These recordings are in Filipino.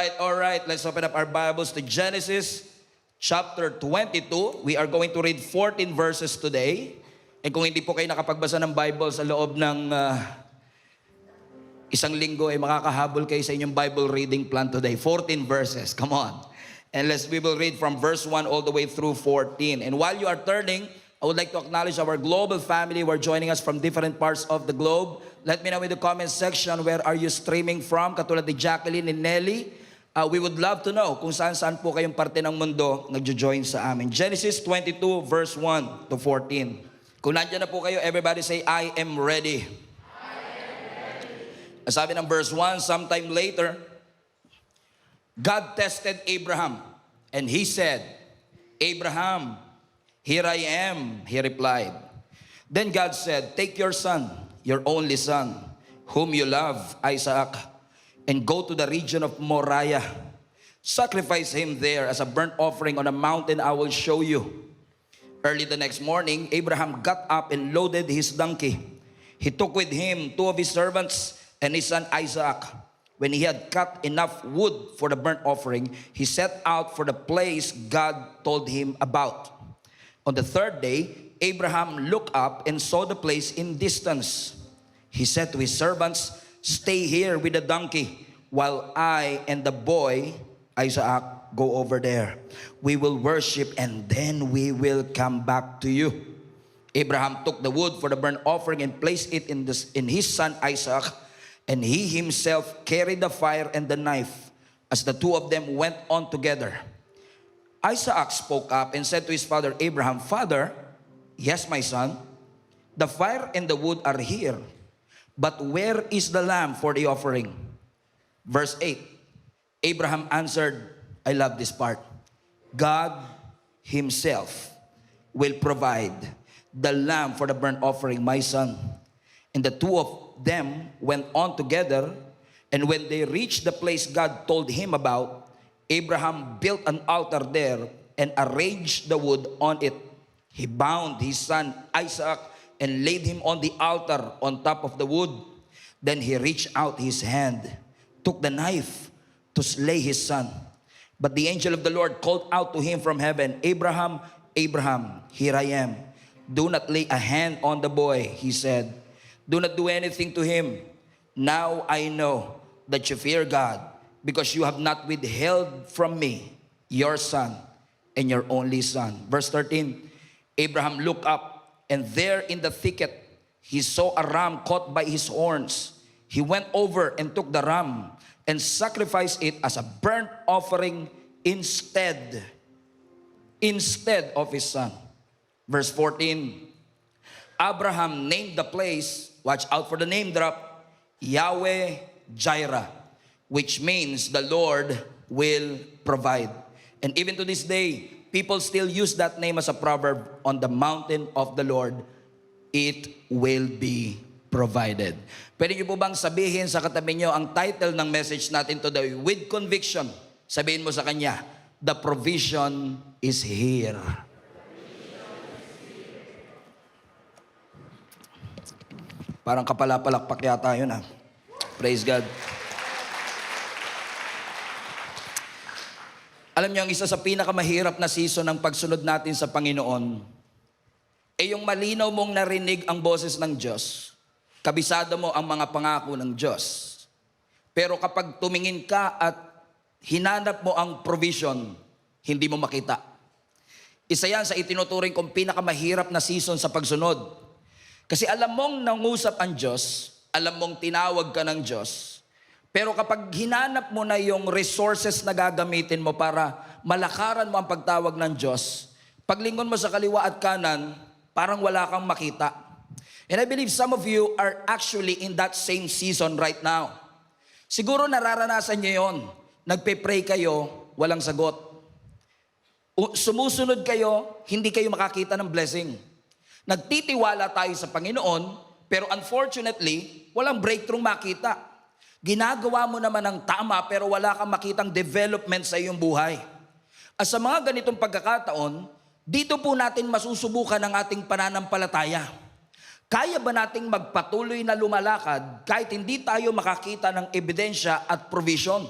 All right, let's open up our Bibles to Genesis chapter 22. We are going to read 14 verses today. Kung hindi po kayo nakapagbasa ng Bible sa loob ng isang linggo, ay makakahabol kayo sa inyong Bible reading plan today. 14 verses, come on. And we will read from verse 1 all the way through 14. And while you are turning, I would like to acknowledge our global family who are joining us from different parts of the globe. Let me know in the comment section, where are you streaming from? Katulad ni Jacqueline and Nelly. We would love to know kung saan po kayong parte ng mundo nagjo-join sa amin. Genesis 22 verse 1 to 14. Kung nandiyan na po kayo, everybody say, I am ready. Sabi ng verse 1, sometime later, God tested Abraham, and he said, Abraham, here I am, he replied. Then God said, take your son, your only son, whom you love, Isaac, and go to the region of Moriah. Sacrifice him there as a burnt offering on a mountain I will show you. Early the next morning, Abraham got up and loaded his donkey. He took with him 2 of his servants and his son Isaac. When he had cut enough wood for the burnt offering, he set out for the place God told him about. On the 3rd day, Abraham looked up and saw the place in distance. He said to his servants, stay here with the donkey while I and the boy, Isaac, go over there. We will worship and then we will come back to you. Abraham took the wood for the burnt offering and placed it in his son Isaac, and he himself carried the fire and the knife as the 2 of them went on together. Isaac spoke up and said to his father Abraham, Father, yes, my son, the fire and the wood are here, but where is the lamb for the offering? Verse 8, Abraham answered, I love this part, God himself will provide the lamb for the burnt offering, my son. And the 2 of them went on together, and when they reached the place God told him about, Abraham built an altar there and arranged the wood on it. He bound his son Isaac and laid him on the altar on top of the wood. Then he reached out his hand, took the knife to slay his son. But the angel of the Lord called out to him from heaven, Abraham, Abraham, here I am. Do not lay a hand on the boy, he said. Do not do anything to him. Now I know that you fear God, because you have not withheld from me your son and your only son. Verse 13, Abraham looked up, and there in the thicket he saw a ram caught by his horns. He went over and took the ram and sacrificed it as a burnt offering instead of his son. Verse 14, Abraham named the place, watch out for the name drop, Yahweh Jireh, which means the Lord will provide. And even to this day, people still use that name as a proverb, on the mountain of the Lord, it will be provided. Pwede niyo po bang sabihin sa katabi niyo ang title ng message natin today, with conviction? Sabihin mo sa kanya, the provision is here. Parang kapalapalakpak yata yun ah. Praise God. Alam niyo, ang isa sa pinakamahirap na season ng pagsunod natin sa Panginoon, ay yung malinaw mong narinig ang boses ng Diyos, kabisado mo ang mga pangako ng Diyos. Pero kapag tumingin ka at hinanap mo ang provision, hindi mo makita. Isa yan sa itinuturing kong pinakamahirap na season sa pagsunod. Kasi alam mong nangusap ang Diyos, alam mong tinawag ka ng Diyos, pero kapag hinanap mo na yung resources na gagamitin mo para malakaran mo ang pagtawag ng Diyos, paglingon mo sa kaliwa at kanan, parang wala kang makita. And I believe some of you are actually in that same season right now. Siguro nararanasan nyo yun. Nagpe-pray kayo, walang sagot. Sumusunod kayo, hindi kayo makakita ng blessing. Nagtitiwala tayo sa Panginoon, pero unfortunately, walang breakthrough makita. Ginagawa mo naman ang tama pero wala kang makitang development sa iyong buhay. At sa mga ganitong pagkakataon, dito po natin masusubukan ang ating pananampalataya. Kaya ba nating magpatuloy na lumalakad kahit hindi tayo makakita ng ebidensya at provision?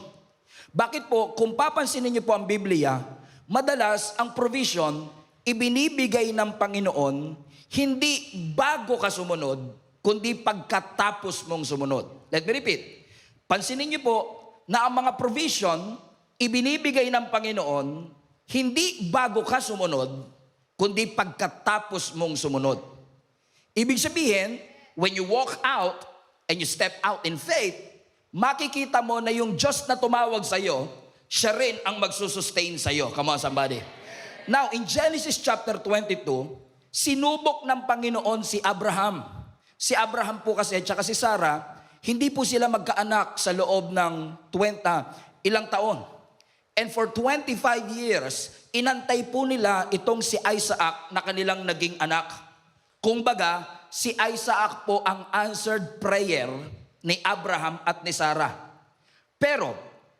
Bakit po? Kung papansinin niyo po ang Biblia, madalas ang provision, ibinibigay ng Panginoon, hindi bago ka sumunod, kundi pagkatapos mong sumunod. Let me repeat. Pansinin niyo po na ang mga provision, ibinibigay ng Panginoon, hindi bago ka sumunod, kundi pagkatapos mong sumunod. Ibig sabihin, when you walk out and you step out in faith, makikita mo na yung Diyos na tumawag sa iyo, siya rin ang magsusustain sa iyo. Come on, somebody. Now, in Genesis chapter 22, sinubok ng Panginoon si Abraham. Si Abraham po kasi at saka si Sarah, hindi po sila magkaanak sa loob ng 20 ilang taon. And for 25 years, inantay po nila itong si Isaac na kanilang naging anak. Kumbaga, si Isaac po ang answered prayer ni Abraham at ni Sarah. Pero,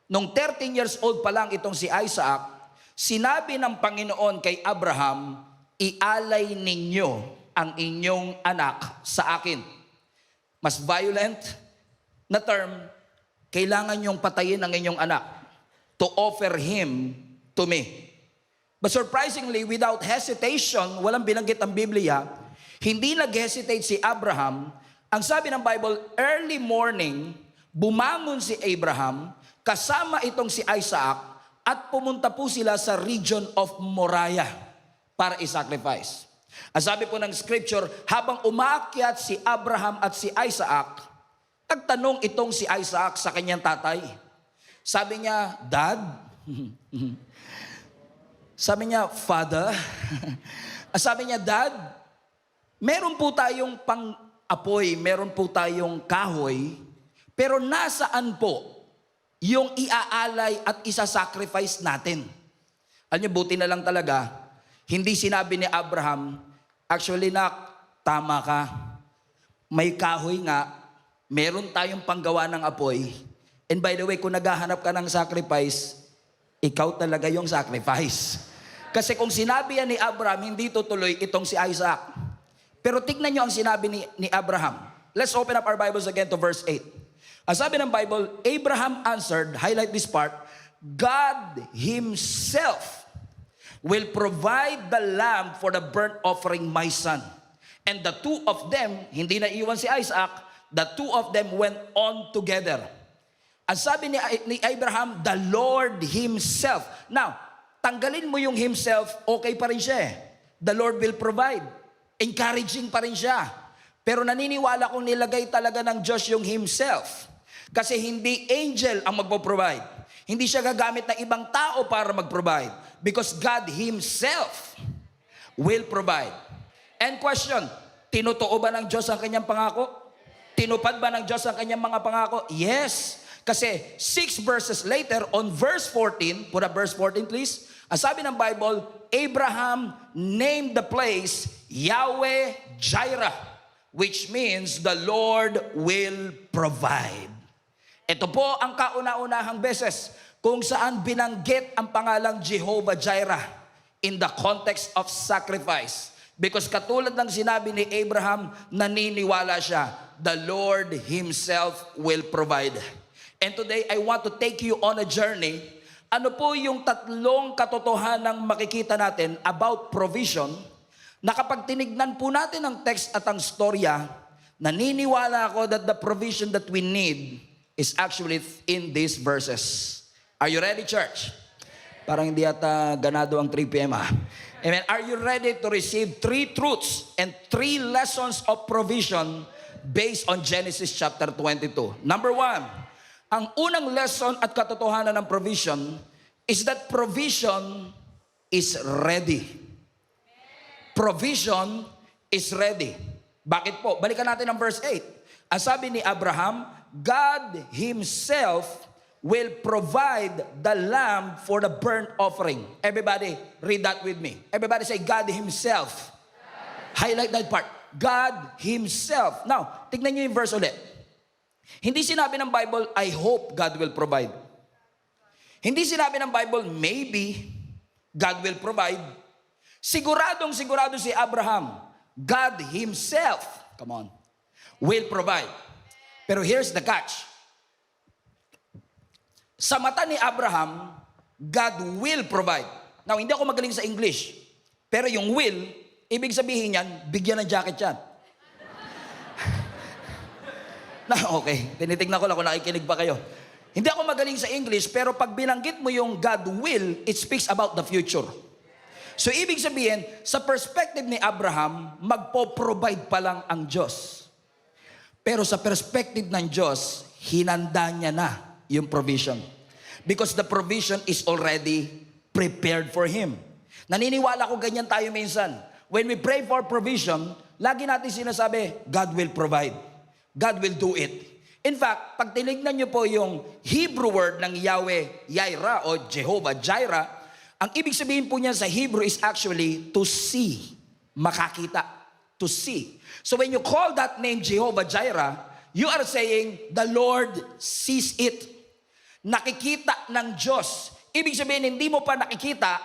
nung 13 years old pa lang itong si Isaac, sinabi ng Panginoon kay Abraham, ialay ninyo ang inyong anak sa akin. Mas violent na term, kailangan nyong patayin ang inyong anak to offer him to me. But surprisingly, without hesitation, walang binanggit ang Biblia, hindi nag-hesitate si Abraham. Ang sabi ng Bible, early morning, bumangon si Abraham, kasama itong si Isaac, at pumunta po sila sa region of Moriah para i-sacrifice. Ang sabi po ng scripture, habang umaakyat si Abraham at si Isaac, nagtanong itong si Isaac sa kanyang tatay. Sabi niya, Dad? Sabi niya, Father? Sabi niya, Dad, meron po tayong pang-apoy, meron po tayong kahoy, pero nasaan po yung iaalay at isa-sacrifice natin? Alam niyo, buti na lang talaga, hindi sinabi ni Abraham, actually nak, tama ka, may kahoy nga, meron tayong panggawa ng apoy, and by the way, kung naghahanap ka ng sacrifice, ikaw talaga yung sacrifice. Kasi kung sinabi yan ni Abraham, hindi tutuloy itong si Isaac. Pero tignan nyo ang sinabi ni Abraham. Let's open up our Bibles again to verse 8. Ang sabi ng Bible, Abraham answered, highlight this part, God Himself will provide the lamb for the burnt offering, my son. And the two of them, hindi na iwan si Isaac, the two of them went on together. Ang sabi ni Abraham, the Lord Himself. Now, tanggalin mo yung Himself, okay pa rin siya eh. The Lord will provide. Encouraging pa rin siya. Pero naniniwala kong nilagay talaga ng Diyos yung Himself. Kasi hindi angel ang magpo-provide. Hindi siya gagamit ng ibang tao para mag-provide. Because God Himself will provide. And question, tinutuo ba ng Diyos ang kanyang pangako? Tinupad ba ng Diyos ang kanyang mga pangako? Yes. Kasi 6 verses later, on verse 14, put up verse 14 please. Ang sabi ng Bible, Abraham named the place Yahweh Jireh, which means the Lord will provide. Ito po ang kauna-unahang beses kung saan binanggit ang pangalang Jehovah Jireh in the context of sacrifice. Because katulad ng sinabi ni Abraham, naniniwala siya, the Lord Himself will provide. And today, I want to take you on a journey. Ano po yung tatlong katotohanang makikita natin about provision na kapag tinignan po natin ang text at ang storya, naniniwala ako that the provision that we need is actually in these verses. Are you ready, church? Parang hindi yata ganado ang 3 p.m. Amen. Are you ready to receive 3 truths and 3 lessons of provision based on Genesis chapter 22? Number 1, ang unang lesson at katotohanan ng provision is that provision is ready. Provision is ready. Bakit po? Balikan natin ang verse 8. Ang sabi ni Abraham, God Himself will provide the lamb for the burnt offering. Everybody, read that with me. Everybody say, God Himself. Highlight that part. God Himself. Now, tignan nyo yung verse ulit. Hindi sinabi ng Bible, I hope God will provide. Hindi sinabi ng Bible, maybe God will provide. Siguradong sigurado si Abraham, God Himself, come on, will provide. Pero here's the catch. Sa mata ni Abraham, God will provide. Now, hindi ako magaling sa English, pero yung will, ibig sabihin yan, bigyan ng jacket yan. Okay, tinitignan ko lang kung nakikinig ba kayo. Hindi ako magaling sa English, pero pag binanggit mo yung God will, it speaks about the future. So, ibig sabihin, sa perspective ni Abraham, magpo-provide pa lang ang Diyos. Pero sa perspective ng Diyos, hinanda niya na yung provision. Because the provision is already prepared for him. Naniniwala ko ganyan tayo minsan. When we pray for provision, lagi natin sinasabi, God will provide. God will do it. In fact, pag tinignan niyo po yung Hebrew word ng Yahweh, Jireh o Jehovah Jireh, ang ibig sabihin po niya sa Hebrew is actually to see, makakita, to see. So when you call that name Jehovah Jireh, you are saying, the Lord sees it. Nakikita ng Diyos. Ibig sabihin, hindi mo pa nakikita,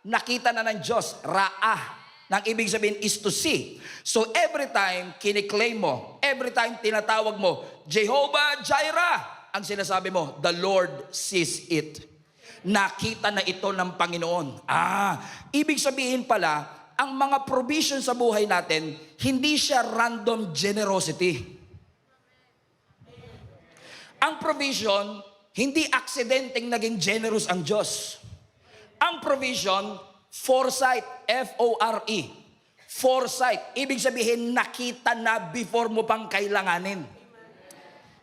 nakita na ng Diyos. Ra'ah. Nang ibig sabihin is to see. So every time kiniklaim mo, every time tinatawag mo, Jehovah Jireh, ang sinasabi mo, the Lord sees it. Nakita na ito ng Panginoon. Ibig sabihin pala, ang mga provision sa buhay natin, hindi siya random generosity. Ang provision, hindi aksidenteng naging generous ang Diyos. Ang provision, foresight, F-O-R-E. Foresight, ibig sabihin nakita na before mo pang kailanganin.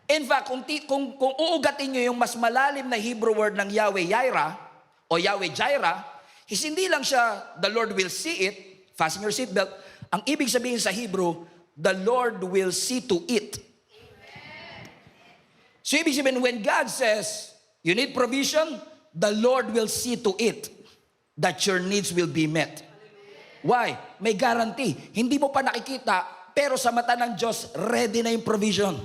In fact, kung uugatin nyo yung mas malalim na Hebrew word ng Yahweh Jireh o Yahweh Jireh, hindi lang siya, the Lord will see it, fasten your seatbelt. Ang ibig sabihin sa Hebrew, the Lord will see to it. So ibig sabihin, when God says, you need provision, the Lord will see to it that your needs will be met. Why? May guarantee. Hindi mo pa nakikita, pero sa mata ng Diyos, ready na yung provision.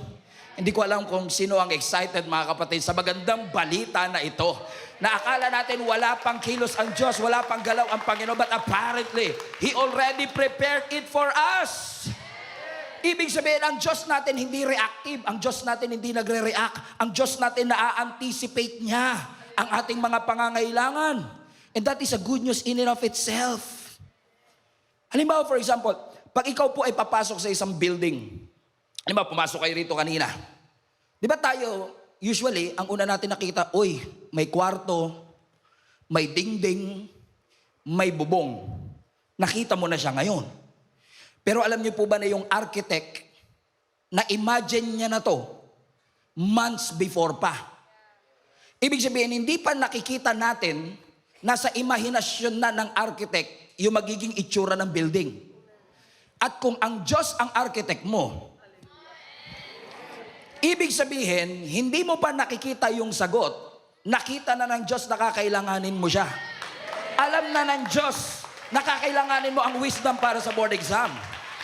Hindi ko alam kung sino ang excited, mga kapatid, sa magandang balita na ito. Na akala natin wala pang kilos ang Diyos, wala pang galaw ang Panginoon, but apparently, He already prepared it for us. Ibig sabihin, ang Diyos natin hindi reactive, ang Diyos natin hindi nagre-react, ang Diyos natin na-anticipate niya ang ating mga pangangailangan. And that is a good news in and of itself. Halimbawa, for example, pag ikaw po ay papasok sa isang building, halimbawa, pumasok kayo rito kanina. Di ba tayo, usually, ang una natin nakita, may kwarto, may dingding, may bubong. Nakita mo na siya ngayon. Pero alam niyo po ba na yung architect, na-imagine niya na to months before pa. Ibig sabihin, hindi pa nakikita natin nasa imahinasyon na ng architect yung magiging itsura ng building. At kung ang Diyos ang architect mo, ibig sabihin, hindi mo pa nakikita yung sagot, nakita na ng Diyos na kakailanganin mo siya. Alam na ng Diyos na kakailanganin mo ang wisdom para sa board exam.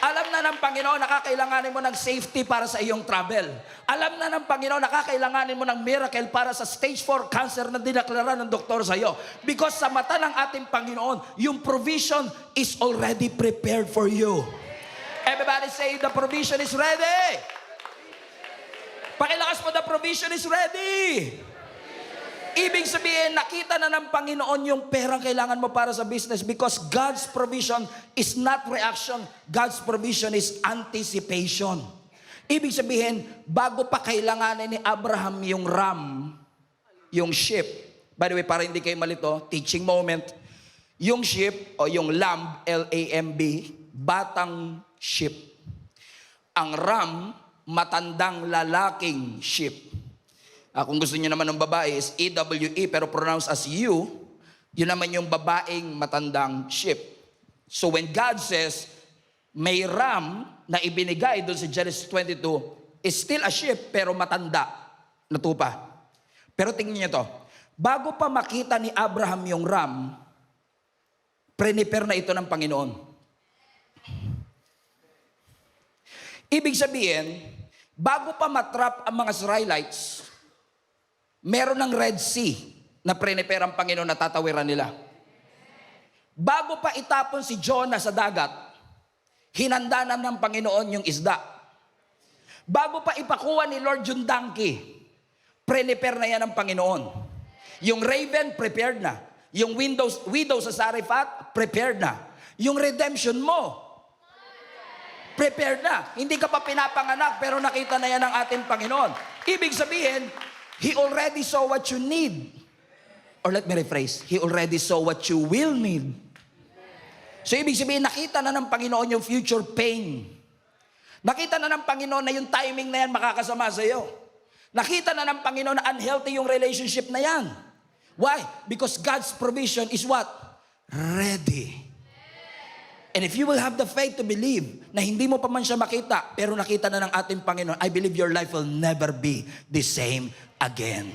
Alam na ng Panginoon na kakailanganin mo ng safety para sa iyong travel. Alam na ng Panginoon na kakailanganin mo ng miracle para sa stage 4 cancer na dinaklara ng doktor sa iyo. Because sa mata ng ating Panginoon, yung provision is already prepared for you. Everybody say, the provision is ready. Pakilakas mo, the provision is ready. Ibig sabihin, nakita na ng Panginoon yung perang kailangan mo para sa business because God's provision is not reaction. God's provision is anticipation. Ibig sabihin, bago pa kailanganin ni Abraham yung ram, yung sheep. By the way, para hindi kayo malito, teaching moment. Yung sheep o yung lamb, L-A-M-B, batang sheep. Ang ram, matandang lalaking sheep. Kung gusto niyo naman ng babae is E-W-E pero pronounced as you, yun naman yung babaeng matandang sheep. So when God says, may ram na ibinigay doon sa Genesis 22, is still a sheep pero matanda, natupa. Pero tingnan niyo to, bago pa makita ni Abraham yung ram, prepare na ito ng Panginoon. Ibig sabihin, bago pa matrap ang mga Israelites, meron ng Red Sea na prepare ang Panginoon na tatawiran nila. Bago pa itapon si Jonah sa dagat, hinanda na ng Panginoon yung isda. Bago pa ipakuha ni Lord yung donkey, prepare na yan ng Panginoon. Yung raven, prepared na. Yung widow sa Sarephat, prepared na. Yung redemption mo, prepared na. Hindi ka pa pinapanganak, pero nakita na yan ng ating Panginoon. Ibig sabihin, He already saw what you need. Or let me rephrase, He already saw what you will need. So ibig sabihin, nakita na ng Panginoon yung future pain. Nakita na ng Panginoon na yung timing na yan makakasama sa iyo. Nakita na ng Panginoon na unhealthy yung relationship na yan. Why? Because God's provision is what? Ready. And if you will have the faith to believe na hindi mo pa man siya makita, pero nakita na ng ating Panginoon, I believe your life will never be the same again.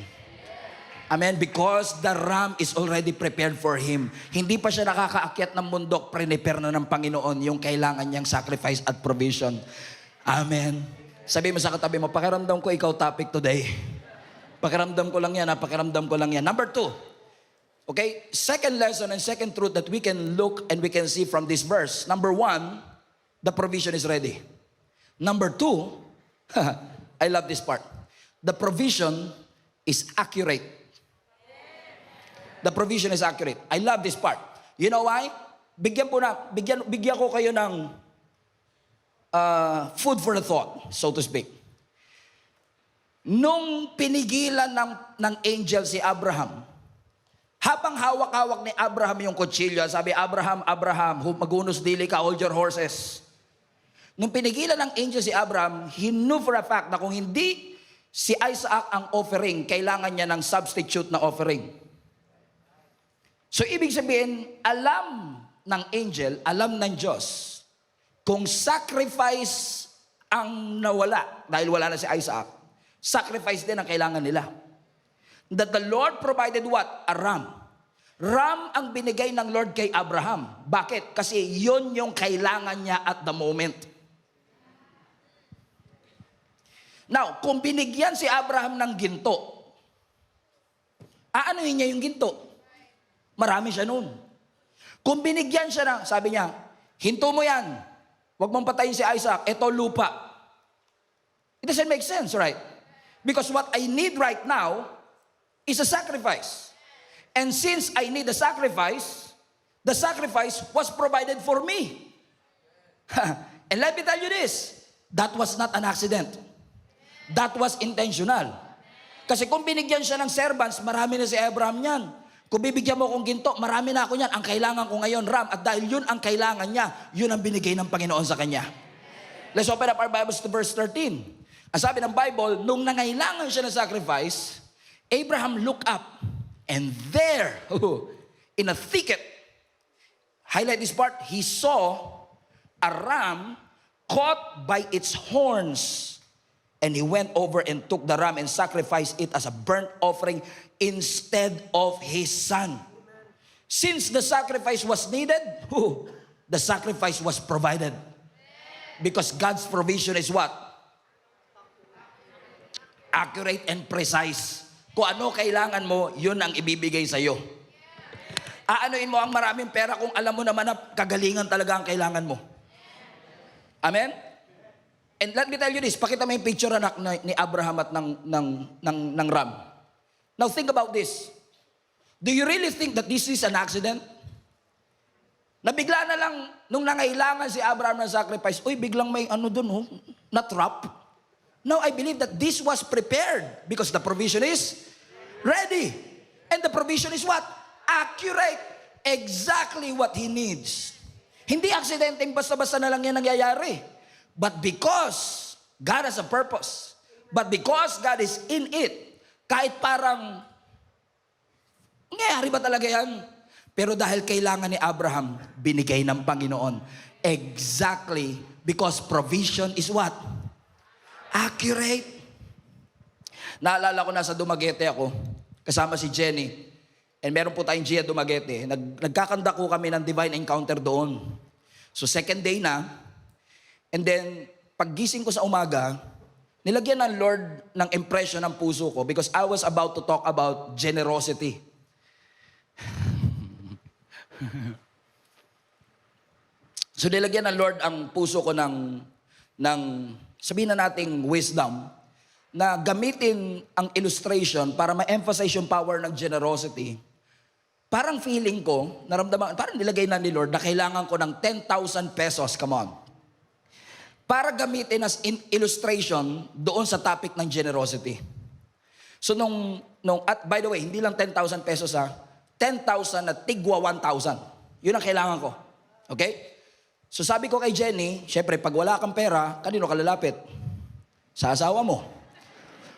Amen? Because the ram is already prepared for him. Hindi pa siya nakakaakyat ng bundok, prepare na ng Panginoon yung kailangan niyang sacrifice at provision. Amen? Sabi mo sa katabi mo, pakiramdam ko ikaw topic today. Pakiramdam ko lang yan, pakiramdam ko lang yan. Number 2, okay, second lesson and second truth that we can look and we can see from this verse. Number 1, the provision is ready. Number 2, I love this part. The provision is accurate. The provision is accurate. I love this part. You know why? Bigyan ko kayo ng food for the thought, so to speak. Nung pinigilan ng angel si Abraham, habang hawak-hawak ni Abraham yung kutsilyo, sabi, Abraham, magunos dili ka, hold your horses. Nung pinigilan ng angel si Abraham, he knew for a fact na kung hindi si Isaac ang offering, kailangan niya ng substitute na offering. So, ibig sabihin, alam ng angel, alam ng Diyos, kung sacrifice ang nawala, dahil wala na si Isaac, sacrifice din ang kailangan nila. That the Lord provided what? A ram. Ram ang binigay ng Lord kay Abraham. Bakit? Kasi yun yung kailangan niya at the moment. Now, kung binigyan si Abraham ng ginto, aanuhin niya yung ginto? Marami siya noon. Kung binigyan siya ng, sabi niya, hinto mo yan. Huwag mong patayin si Isaac. Ito lupa. It doesn't make sense, right? Because what I need right now is a sacrifice. And since I need a sacrifice, the sacrifice was provided for me. And let me tell you this, that was not an accident. That was intentional. Kasi kung binigyan siya ng servants, marami na si Abraham niyan. Kung bibigyan mo akong ginto, marami na ako niyan. Ang kailangan ko ngayon, ram. At dahil yun ang kailangan niya, yun ang binigay ng Panginoon sa kanya. Let's open up our Bibles to verse 13. Ang sabi ng Bible, nung nangailangan siya ng sacrifice, Abraham looked up, and there, in a thicket, highlight this part, he saw a ram caught by its horns. And he went over and took the ram and sacrificed it as a burnt offering instead of his son. Since the sacrifice was needed, the sacrifice was provided. Because God's provision is what? Accurate and precise. Kung ano kailangan mo, yun ang ibibigay sa'yo. Aanuin mo ang maraming pera kung alam mo naman na kagalingan talaga ang kailangan mo. Amen? And let me tell you this, pakita mo yung picture anak ni Abraham at ng ram. Now think about this. Do you really think that this is an accident? Nabigla na lang, nung nangailangan si Abraham ng sacrifice, biglang may na trap. No, I believe that this was prepared because the provision is ready. And the provision is what? Accurate. Exactly what he needs. Hindi aksidenteng basta-basta na lang yan nangyayari. But because God has a purpose, but because God is in it, kahit parang, nangyayari ba talaga yan? Pero dahil kailangan ni Abraham, binigay ng Panginoon. Exactly, because provision is what? Accurate. Naalala ko nasa Dumaguete ako, kasama si Jenny, and meron po tayong Gia Dumaguete. Nagkakanda ko kami ng divine encounter doon. So second day na, and then, paggising ko sa umaga, nilagyan ng Lord ng impression ng puso ko because I was about to talk about generosity. So, nilagyan ng Lord ang puso ko ng sabihin na nating wisdom na gamitin ang illustration para ma-emphasize yung power ng generosity, parang feeling ko, naramdaman, parang nilagay na ni Lord na kailangan ko ng 10,000 pesos, come on. Para gamitin as illustration doon sa topic ng generosity. So at by the way, hindi lang 10,000 pesos 10,000 na tigwa 1,000. Yun ang kailangan ko. Okay? So sabi ko kay Jenny, syempre pag wala kang pera, kanino ka lalapit? Sa asawa mo.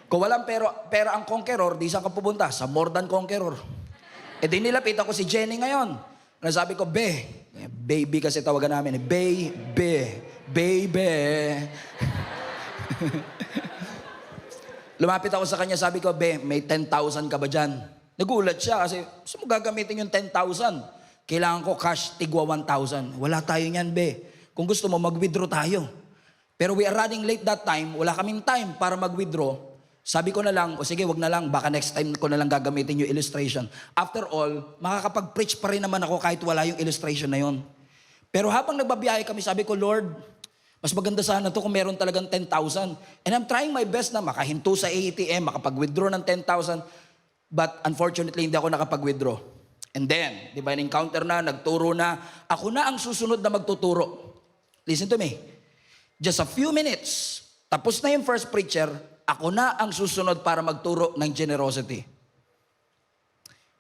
Kung walang pera ang conqueror, di saan ka pupunta? Sa more than conqueror. E di nilapit ako si Jenny ngayon. Sabi ko, baby kasi tawagan namin. Baby. Lumapit ako sa kanya, sabi ko, may 10,000 ka ba dyan? Nagulat siya kasi, gusto mo gagamitin yung 10,000? Kailangan ko cash, tigwa 1,000. Wala tayo niyan, Kung gusto mo, mag-withdraw tayo. Pero we are running late that time, wala kaming time para mag-withdraw. Sabi ko na lang, o sige, wag na lang, baka next time ko na lang gagamitin yung illustration. After all, makakapag-preach pa rin naman ako kahit wala yung illustration na yon. Pero habang nagbabiyahe kami, sabi ko, Lord, mas maganda sana to kung meron talagang 10,000. And I'm trying my best na makahinto sa ATM, makapag-withdraw ng 10,000. But unfortunately, hindi ako nakapag-withdraw. And then, di ba, in-encounter na, nagturo na, ako na ang susunod na magtuturo. Listen to me. Just a few minutes, tapos na yung first preacher, ako na ang susunod para magturo ng generosity.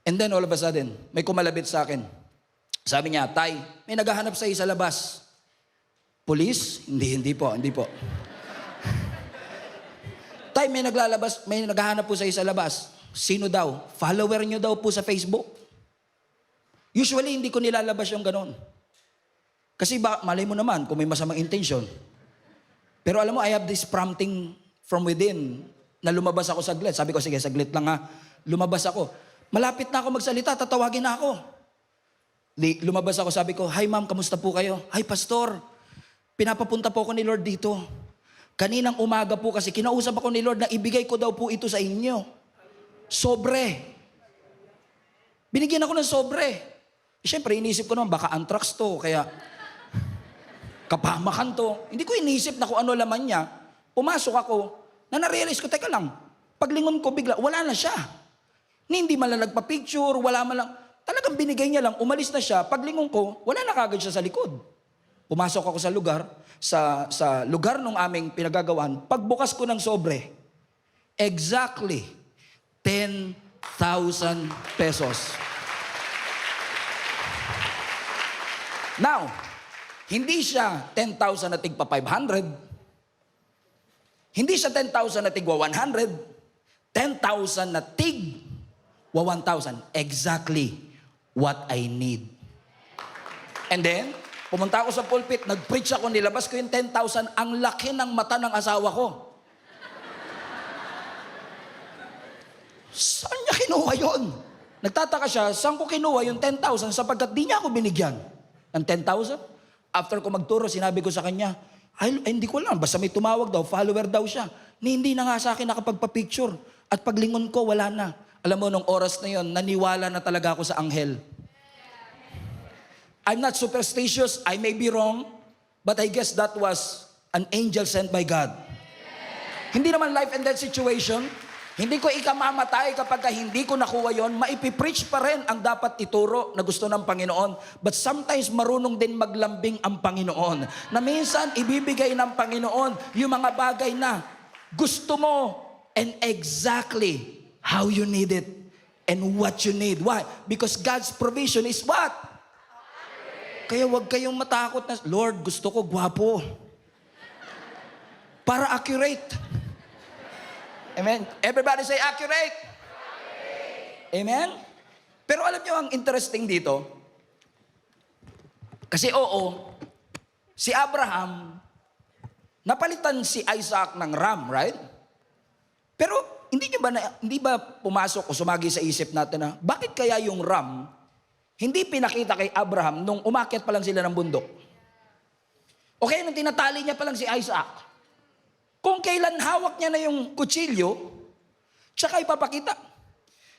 And then all of a sudden, may kumalabit sa akin. Sabi niya, Tay, may naghahanap sa sa labas. Police? Hindi po. Tay, may naghahanap po sa labas. Sino daw? Follower niyo daw po sa Facebook. Usually, hindi ko nilalabas yung ganon. Kasi malay mo naman kung may masamang intention. Pero alam mo, I have this prompting from within na lumabas ako saglit. Sabi ko, sige, saglit lang Lumabas ako. Malapit na ako magsalita, tatawagin na ako. Lumabas ako, sabi ko, hi ma'am, kamusta po kayo? Hi pastor, pinapapunta po ako ni Lord dito. Kaninang umaga po kasi kinausap ako ni Lord na ibigay ko daw po ito sa inyo. Sobre. Binigyan ako ng sobre. Siyempre, inisip ko naman, baka anthrax to, kaya kapamakan to. Hindi ko inisip na kung ano laman niya. Pumasok ako, na-realize ko, teka lang, paglingon ko bigla, wala na siya. Hindi man lang nagpa-picture, wala man lang. Talagang binigay niya lang, umalis na siya. Paglingon ko, wala na kagad siya sa likod. Pumasok ako sa lugar nung aming pinagagawan. Pagbukas ko ng sobre, exactly 10,000 pesos. Now, hindi siya 10,000 na tigpa 500. Hindi siya 10,000 na tigwa 100. 10,000 na tigwa 1,000. Exactly what I need. And then, pumunta ako sa pulpit, nag-preach ako, nilabas ko yung 10,000. Ang laki ng mata ng asawa ko. Saan niya kinuha yun? Nagtataka siya, saan ko kinuha yung 10,000 sapagkat di niya ako binigyan ng 10,000? After ko magturo, sinabi ko sa kanya, ay, hindi ko alam, basta may tumawag daw, follower daw siya. Hindi na nga sa akin nakapagpa-picture. At paglingon ko, wala na. Alam mo, nung oras na yon, naniwala na talaga ako sa anghel. I'm not superstitious, I may be wrong, but I guess that was an angel sent by God. Hindi naman life and death situation. Hindi ko ikamamatay kapag hindi ko nakuha yon, maipipreach pa rin ang dapat ituro na gusto ng Panginoon. But sometimes marunong din maglambing ang Panginoon. Na minsan ibibigay ng Panginoon yung mga bagay na gusto mo and exactly how you need it and what you need. Why? Because God's provision is what? Kaya wag kayong matakot na, Lord, gusto ko gwapo. Para accurate. Amen? Everybody say accurate. Amen? Pero alam nyo ang interesting dito, kasi si Abraham, napalitan si Isaac ng ram, right? Pero hindi ba pumasok o sumagi sa isip natin na, bakit kaya yung ram, hindi pinakita kay Abraham nung umakyat pa lang sila ng bundok? O kaya nung tinatali niya pa lang si Isaac? Kung kailan hawak niya na yung kutsilyo, tsaka ipapakita.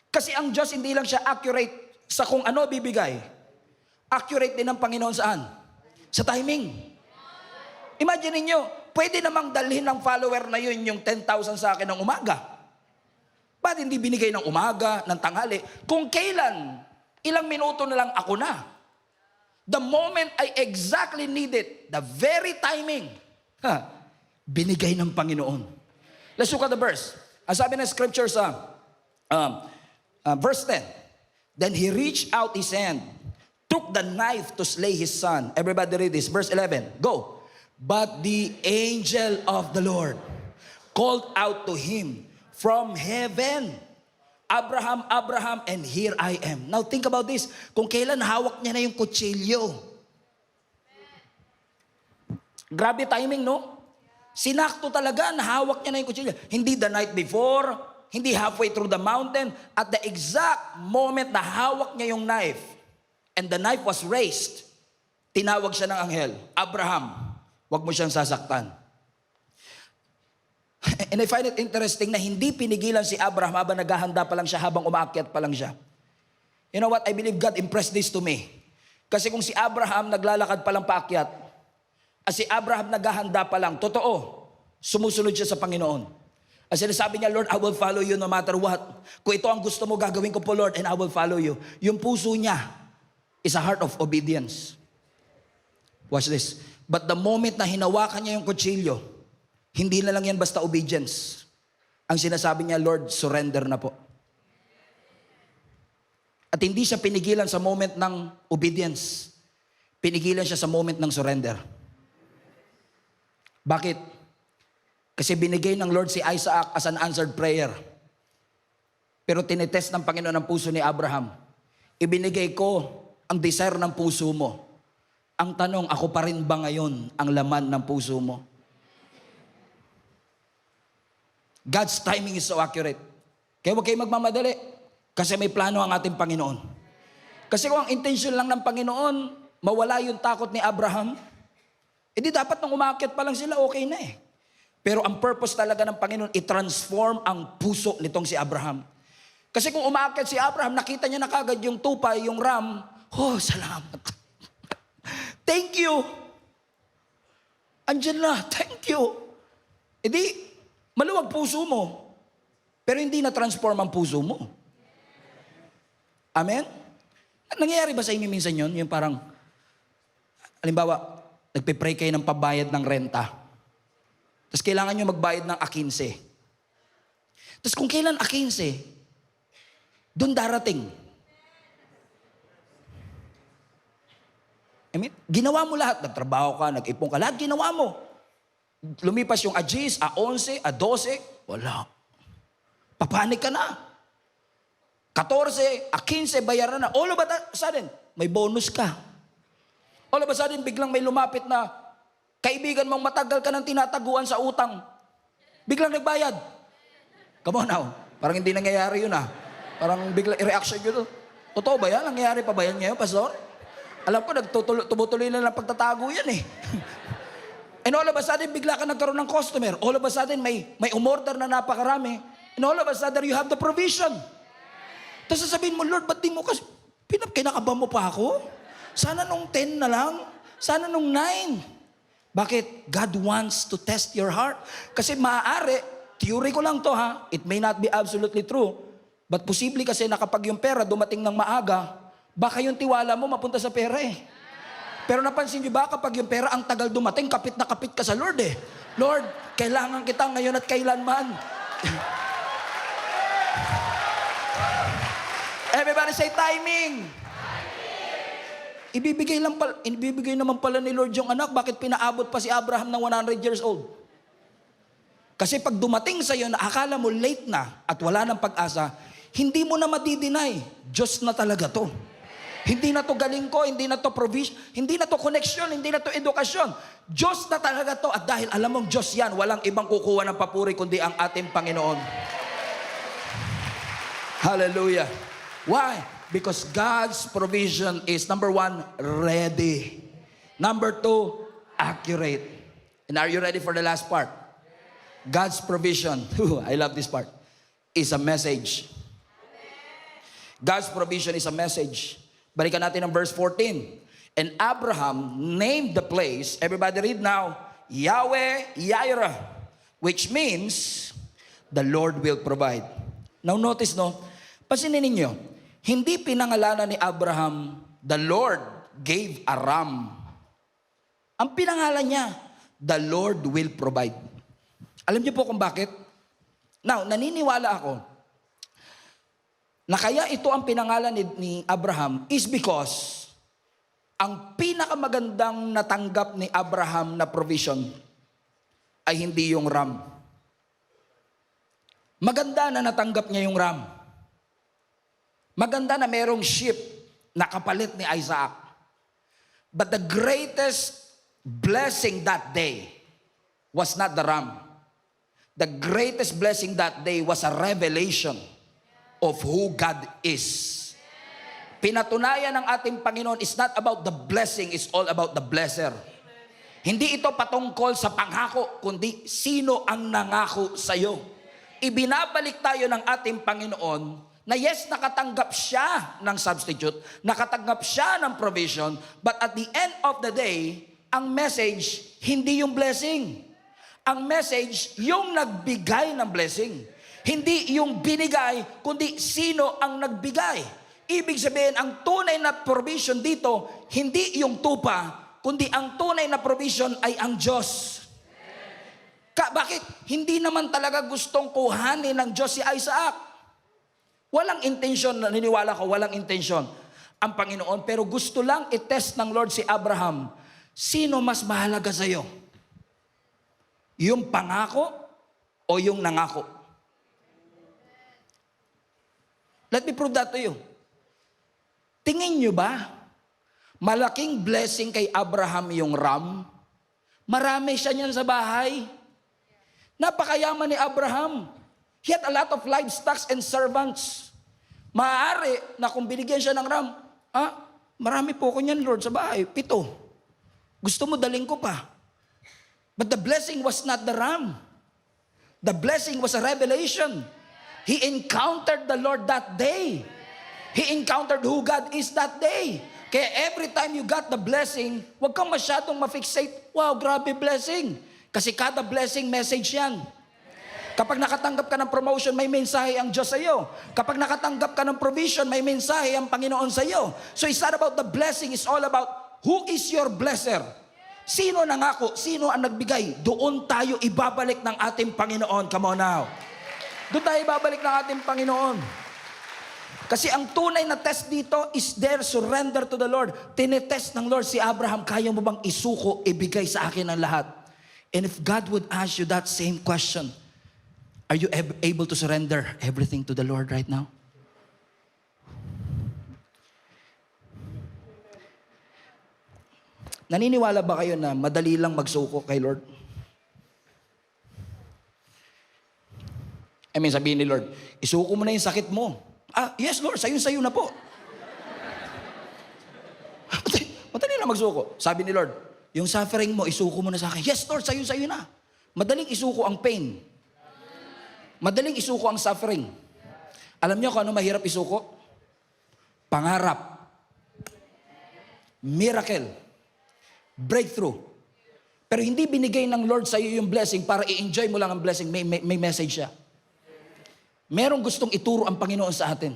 Kasi ang Diyos hindi lang siya accurate sa kung ano bibigay. Accurate din ang Panginoon saan? Sa timing. Imagine niyo, pwede namang dalhin ng follower na yun yung 10,000 sa akin ng umaga. Ba't hindi binigay ng umaga, ng tanghali? Kung kailan, ilang minuto na lang ako na. The moment I exactly need it, the very timing, binigay ng Panginoon. Let's look at the verse. Ang sabi ng scripture sa verse 10, then he reached out his hand, took the knife to slay his son. Everybody read this. Verse 11, go. But the angel of the Lord called out to him from heaven, Abraham, Abraham, and here I am. Now think about this. Kung kailan hawak niya na yung kutsilyo. Grabe timing, no? Sinakto talaga, nahawak niya na yung kutsilyo. Hindi the night before, hindi halfway through the mountain. At the exact moment na hawak niya yung knife, and the knife was raised, tinawag siya ng anghel, Abraham, wag mo siyang sasaktan. And I find it interesting na hindi pinigilan si Abraham habang naghahanda pa lang siya, habang umaakyat pa lang siya. You know what? I believe God impressed this to me. Kasi kung si Abraham naglalakad pa lang paakyat, at si Abraham naghahanda pa lang, totoo, sumusunod siya sa Panginoon. At sinasabi niya, Lord, I will follow you no matter what. Kung ito ang gusto mo, gagawin ko po, Lord, and I will follow you. Yung puso niya is a heart of obedience. Watch this. But the moment na hinawakan niya yung kutsilyo, hindi na lang yan basta obedience. Ang sinasabi niya, Lord, surrender na po. At hindi siya pinigilan sa moment ng obedience. Pinigilan siya sa moment ng surrender. Bakit? Kasi binigay ng Lord si Isaac as an answered prayer. Pero tinetest ng Panginoon ang puso ni Abraham. Ibinigay ko ang desire ng puso mo. Ang tanong, ako pa rin ba ngayon ang laman ng puso mo? God's timing is so accurate. Kaya huwag kayo magmamadali. Kasi may plano ang ating Panginoon. Kasi kung ang intention lang ng Panginoon, mawala yung takot ni Abraham, edi dapat nung umakyat pa lang sila, okay na eh. Pero ang purpose talaga ng Panginoon, i-transform ang puso nitong si Abraham. Kasi kung umakyat si Abraham, nakita niya na kagad yung tupay, yung ram, oh, salamat. Thank you. Andiyan na, thank you. Edi, maluwag puso mo, pero hindi na-transform ang puso mo. Amen? Nangyayari ba sa inyo minsan yun? Yung parang, halimbawa, nagpe-pray kayo ng pabayad ng renta. Tapos kailangan nyo magbayad ng A15. Tapos kung kailan A15, doon darating. I mean, ginawa mo lahat. Nagtrabaho ka, nag-ipon ka, lahat ginawa mo. Lumipas yung A10, A11, A12, wala. Papanik ka na. 14, A15, bayaran na. All of a sudden, may bonus ka. All of a sudden, biglang may lumapit na kaibigan mong matagal ka ng tinataguan sa utang. Biglang nagbayad. Come on now. Parang hindi nangyayari yun ah. Parang biglang i-reaction yun. Totoo ba yan? Nangyayari pa ba yan ngayon, Pastor? Alam ko, tumutuloy na lang pagtatago yan eh. And all of a sudden, bigla ka nagkaroon ng customer. All of a sudden, may umorder na napakarami. And all of a sudden, you have the provision. Tapos sasabihin mo, Lord, ba't di mo kasi, kinakaba mo pa ako? Sana nung 10 na lang. Sana nung 9. Bakit? God wants to test your heart. Kasi maaari, theory ko lang to ha, it may not be absolutely true, but posible kasi na kapag yung pera dumating ng maaga, baka yung tiwala mo mapunta sa pera eh. Pero napansin niyo ba kapag yung pera ang tagal dumating, kapit na kapit ka sa Lord eh. Lord, kailangan kita ngayon at kailanman. Everybody say timing. Ibibigay naman pala ni Lord yung anak. Bakit pinaabot pa si Abraham ng 100 years old? Kasi pag dumating sa'yo na akala mo late na at wala ng pag-asa, hindi mo na madideny. Diyos na talaga to. Hindi na to galing ko, hindi na to provision, hindi na to connection, hindi na to edukasyon. Diyos na talaga to. At dahil alam mong Diyos yan, walang ibang kukuha ng papuri kundi ang ating Panginoon. Hallelujah. Why? Because God's provision is, number 1, ready. Number 2, accurate. And are you ready for the last part? God's provision, I love this part, is a message. God's provision is a message. Balikan natin ang verse 14. And Abraham named the place, everybody read now, Yahweh Jireh, which means the Lord will provide. Now notice, no? Pansinin ninyo, hindi pinangalanan ni Abraham, the Lord gave a ram. Ang pinangalan niya, the Lord will provide. Alam niyo po kung bakit? Now, naniniwala ako na kaya ito ang pinangalan ni Abraham is because ang pinakamagandang natanggap ni Abraham na provision ay hindi yung ram. Maganda na natanggap niya yung ram. Maganda na merong sheep na kapalit ni Isaac. But the greatest blessing that day was not the ram. The greatest blessing that day was a revelation of who God is. Pinatunayan ng ating Panginoon is not about the blessing, it's all about the blesser. Hindi ito patungkol sa pangako, kundi sino ang nangako sa iyo. Ibinabalik tayo ng ating Panginoon na yes, nakatanggap siya ng substitute, nakatanggap siya ng provision, but at the end of the day, ang message, hindi yung blessing. Ang message, yung nagbigay ng blessing. Hindi yung binigay, kundi sino ang nagbigay. Ibig sabihin, ang tunay na provision dito, hindi yung tupa, kundi ang tunay na provision ay ang Diyos. Bakit? Hindi naman talaga gustong kuhanin ng Diyos si Isaac. Walang intensyon, naniniwala ko, walang intensyon ang Panginoon, pero gusto lang i-test ng Lord si Abraham. Sino mas mahalaga sa iyo? Yung pangako o yung nangako? Let me prove that to you. Tingin nyo ba, malaking blessing kay Abraham yung ram? Marami siya niyan sa bahay. Napakayaman ni Abraham. He had a lot of livestock and servants. Maaari na kung binigyan siya ng ram, marami po ko niyan, Lord, sa bahay. 7. Gusto mo daling ko pa. But the blessing was not the ram. The blessing was a revelation. He encountered the Lord that day. He encountered who God is that day. Kaya every time you got the blessing, huwag kang masyadong ma-fixate, wow, grabe blessing. Kasi kada blessing, message yan. Kapag nakatanggap ka ng promotion, may mensahe ang Diyos sa iyo. Kapag nakatanggap ka ng provision, may mensahe ang Panginoon sa iyo. So it's not about the blessing, it's all about who is your blesser. Sino nangako? Sino ang nagbigay? Doon tayo ibabalik ng ating Panginoon. Come on now. Doon tayo ibabalik ng ating Panginoon. Kasi ang tunay na test dito is their surrender to the Lord. Tinetest ng Lord si Abraham, kaya mo bang isuko, ibigay sa akin ang lahat? And if God would ask you that same question, are you able to surrender everything to the Lord right now? Naniniwala ba kayo na madali lang magsuko kay Lord? I mean, sabihin ni Lord, isuko mo na yung sakit mo. Yes Lord, sayo na po. Madali lang magsuko. Sabi ni Lord, yung suffering mo, isuko mo na sa akin. Yes Lord, sayo na. Madaling isuko ang pain. Madaling isuko ang suffering. Alam niyo kung ano mahirap isuko? Pangarap. Miracle. Breakthrough. Pero hindi binigay ng Lord sa iyo yung blessing para i-enjoy mo lang ang blessing. May message siya. Merong gustong ituro ang Panginoon sa atin.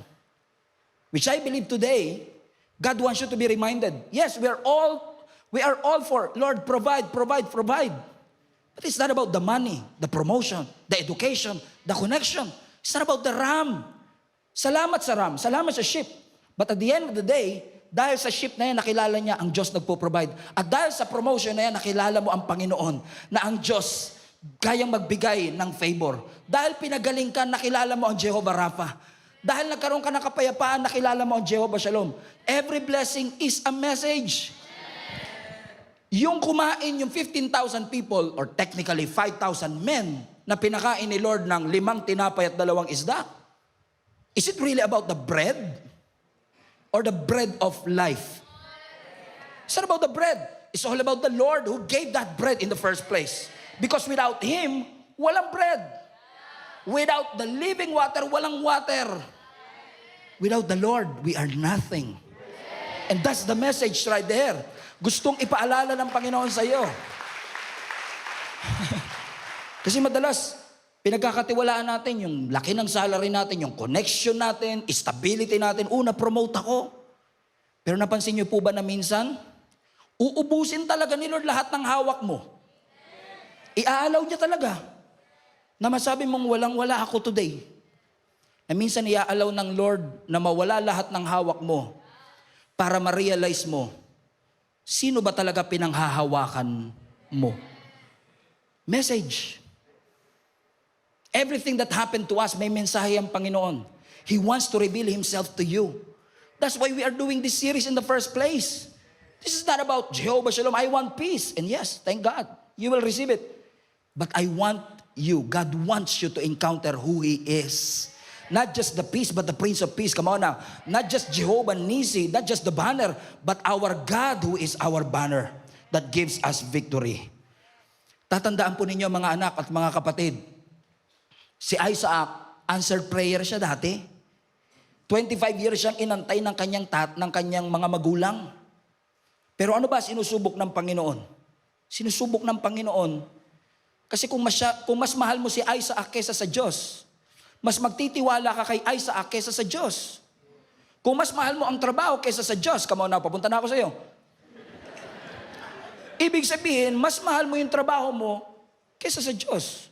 Which I believe today, God wants you to be reminded. Yes, we are all for, Lord, provide. But it's not about the money, the promotion, the education, the connection. It's not about the ram. Salamat sa ram, salamat sa ship. But at the end of the day, dahil sa ship na yan, nakilala niya ang Diyos nagpo-provide. At dahil sa promotion na yan, nakilala mo ang Panginoon na ang Diyos kayang magbigay ng favor. Dahil pinagaling ka, nakilala mo ang Jehovah Rapha. Dahil nagkaroon ka ng kapayapaan, nakilala mo ang Jehovah Shalom. Every blessing is a message. Yung kumain yung 15,000 people, or technically 5,000 men, na pinakain ni Lord ng 5 tinapay at 2 isda. Is it really about the bread? Or the bread of life? It's not about the bread. It's all about the Lord who gave that bread in the first place. Because without Him, walang bread. Without the living water, walang water. Without the Lord, we are nothing. And that's the message right there. Gustong ipaalala ng Panginoon sa iyo. Kasi madalas, pinagkakatiwalaan natin yung laki ng salary natin, yung connection natin, stability natin. Na-promote ako. Pero napansin niyo po ba na minsan, uubusin talaga ni Lord lahat ng hawak mo. Iaalaw niya talaga na masabi mong walang-wala ako today. Na minsan iaalaw ng Lord na mawala lahat ng hawak mo para ma-realize mo, sino ba talaga pinanghahawakan mo? Message. Everything that happened to us, may mensahe ang Panginoon. He wants to reveal Himself to you. That's why we are doing this series in the first place. This is not about Jehovah Shalom. I want peace. And yes, thank God, you will receive it. But I want you, God wants you to encounter who He is. Not just the peace, but the Prince of Peace. Come on now. Not just Jehovah Nisi, not just the banner, but our God who is our banner that gives us victory. Tatandaan po ninyo mga anak at mga kapatid, si Isaac, answered prayer siya dati. 25 years siyang inantay ng kanyang mga magulang. Pero ano ba sinusubok ng Panginoon? Sinusubok ng Panginoon kasi kung mas mahal mo si Isaac kaysa sa Diyos, mas magtitiwala ka kay Isaac kaysa sa Diyos. Kung mas mahal mo ang trabaho kaysa sa Diyos, come on now, papunta na ako sa iyo. Ibig sabihin, mas mahal mo yung trabaho mo kaysa sa Diyos.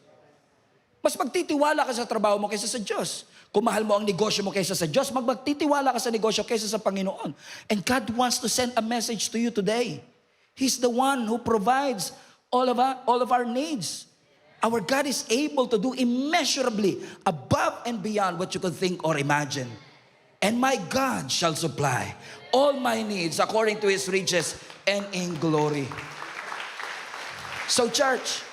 Mas magtitiwala ka sa trabaho mo kaysa sa Diyos. Kung mahal mo ang negosyo mo kaysa sa Diyos, magtitiwala ka sa negosyo kaysa sa Panginoon. And God wants to send a message to you today. He's the one who provides all of our needs. Our God is able to do immeasurably above and beyond what you could think or imagine. And my God shall supply all my needs according to His riches and in glory. So church,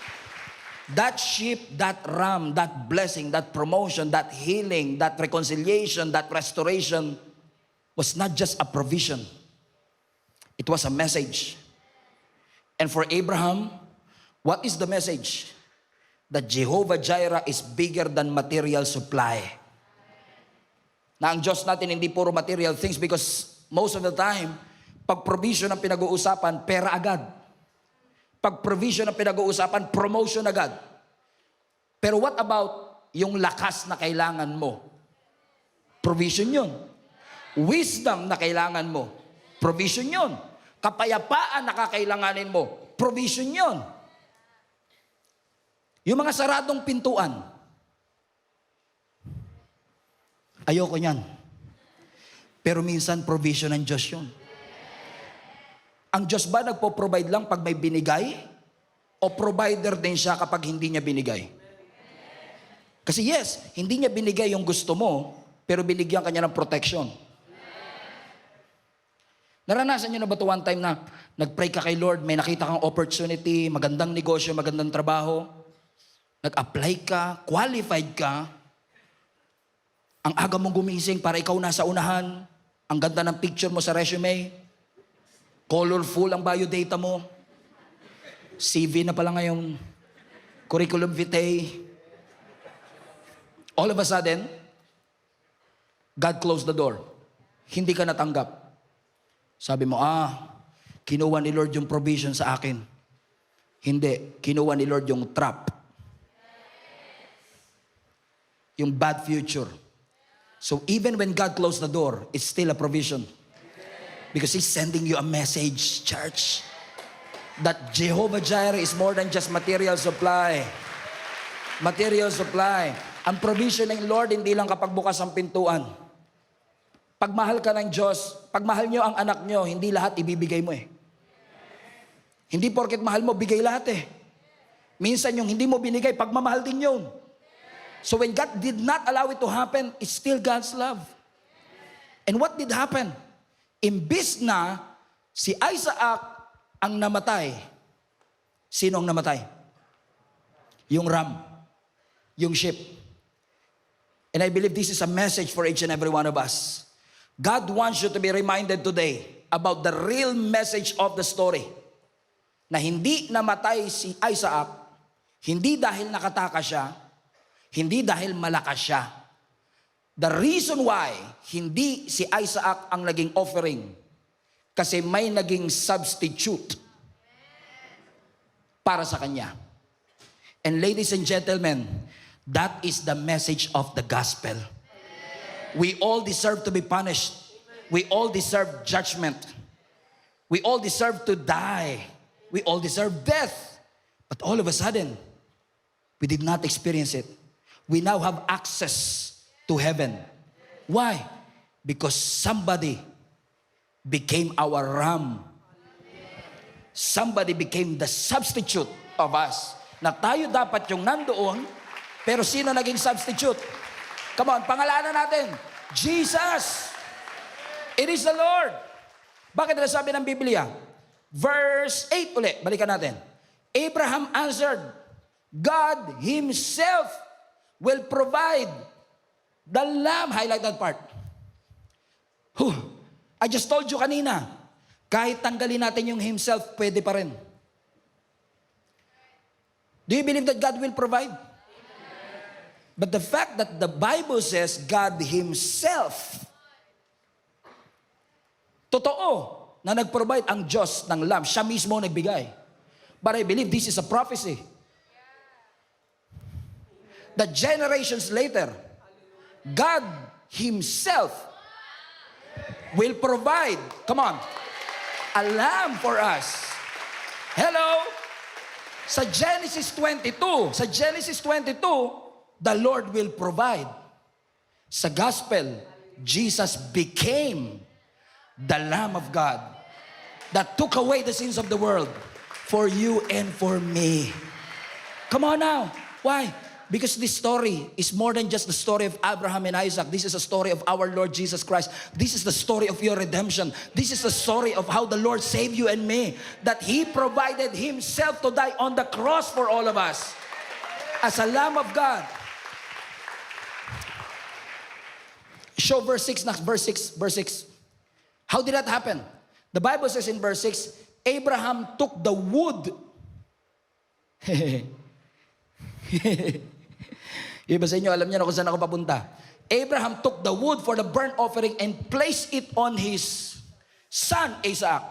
that sheep, that ram, that blessing, that promotion, that healing, that reconciliation, that restoration was not just a provision. It was a message. And for Abraham, what is the message? That Jehovah Jireh is bigger than material supply. Na ang Diyos natin hindi puro material things because most of the time, pag provision ang pinag-uusapan, pera agad. Pag provision ang pinag-uusapan, promotion agad. Pero what about yung lakas na kailangan mo? Provision yun. Wisdom na kailangan mo? Provision yun. Kapayapaan na kakailanganin mo? Provision yun. Yung mga saradong pintuan, ayoko niyan. Pero minsan provision ng Diyos yun. Ang Diyos ba nagpo-provide lang pag may binigay? O provider din siya kapag hindi niya binigay? Kasi yes, hindi niya binigay yung gusto mo, pero binigyan ka niya ng protection. Naranasan niyo na ba ito one time na nag-pray ka kay Lord, may nakita kang opportunity, magandang negosyo, magandang trabaho, nag-apply ka, qualified ka, ang aga mong gumising para ikaw nasa unahan, ang ganda ng picture mo sa resume, colorful ang biodata mo, CV na pala ngayon, curriculum vitae. All of a sudden, God closed the door. Hindi ka natanggap. Sabi mo, kinuha ni Lord yung provision sa akin. Hindi, kinuha ni Lord yung trap. Yung bad future. So even when God closed the door, it's still a provision. Because He's sending you a message, church, that Jehovah Jireh is more than just material supply. Material supply. Ang provision ng Lord, hindi lang kapag bukas ang pintuan. Pagmahal ka ng Diyos, pagmahal nyo ang anak nyo, hindi lahat ibibigay mo eh. Hindi porket mahal mo, bigay lahat eh. Minsan yung hindi mo binigay, pagmamahal din yun. So when God did not allow it to happen, it's still God's love. And what did happen? Imbis na si Isaac ang namatay, sino ang namatay? Yung ram, yung sheep. And I believe this is a message for each and every one of us. God wants you to be reminded today about the real message of the story. Na hindi namatay si Isaac, hindi dahil nakatakas siya, hindi dahil malakas siya. The reason why hindi si Isaac ang naging offering, kasi may naging substitute para sa kanya. And ladies and gentlemen, that is the message of the gospel. We all deserve to be punished. We all deserve judgment. We all deserve to die. We all deserve death. But all of a sudden, we did not experience it. We now have access to heaven. Why? Because somebody became our ram. Somebody became the substitute of us. Na tayo dapat yung nandoon, pero sino naging substitute? Come on, pangalanan natin. Jesus. It is the Lord. Bakit nasabi ng Biblia? Verse 8 ulit, balikan natin. Abraham answered, God Himself will provide the lamb. Highlight that part. I just told you kanina, kahit tanggalin natin yung Himself, pwede pa rin. Do you believe that God will provide? But the fact that the Bible says God Himself, totoo na nag-provide ang Diyos ng lamb. Siya mismo nagbigay. But I believe this is a prophecy. That generations later, God Himself will provide, come on, a lamb for us. Hello? Sa Genesis 22, the Lord will provide. Sa gospel, Jesus became the Lamb of God that took away the sins of the world for you and for me. Come on now. Why? Because this story is more than just the story of Abraham and Isaac. This is a story of our Lord Jesus Christ. This is the story of your redemption. This is the story of how the Lord saved you and me. That He provided Himself to die on the cross for all of us. As a Lamb of God. Show verse 6 next. Verse 6. How did that happen? The Bible says in verse 6, Abraham took the wood. Iba sa inyo, alam niyo na kung saan ako papunta. Abraham took the wood for the burnt offering and placed it on his son Isaac.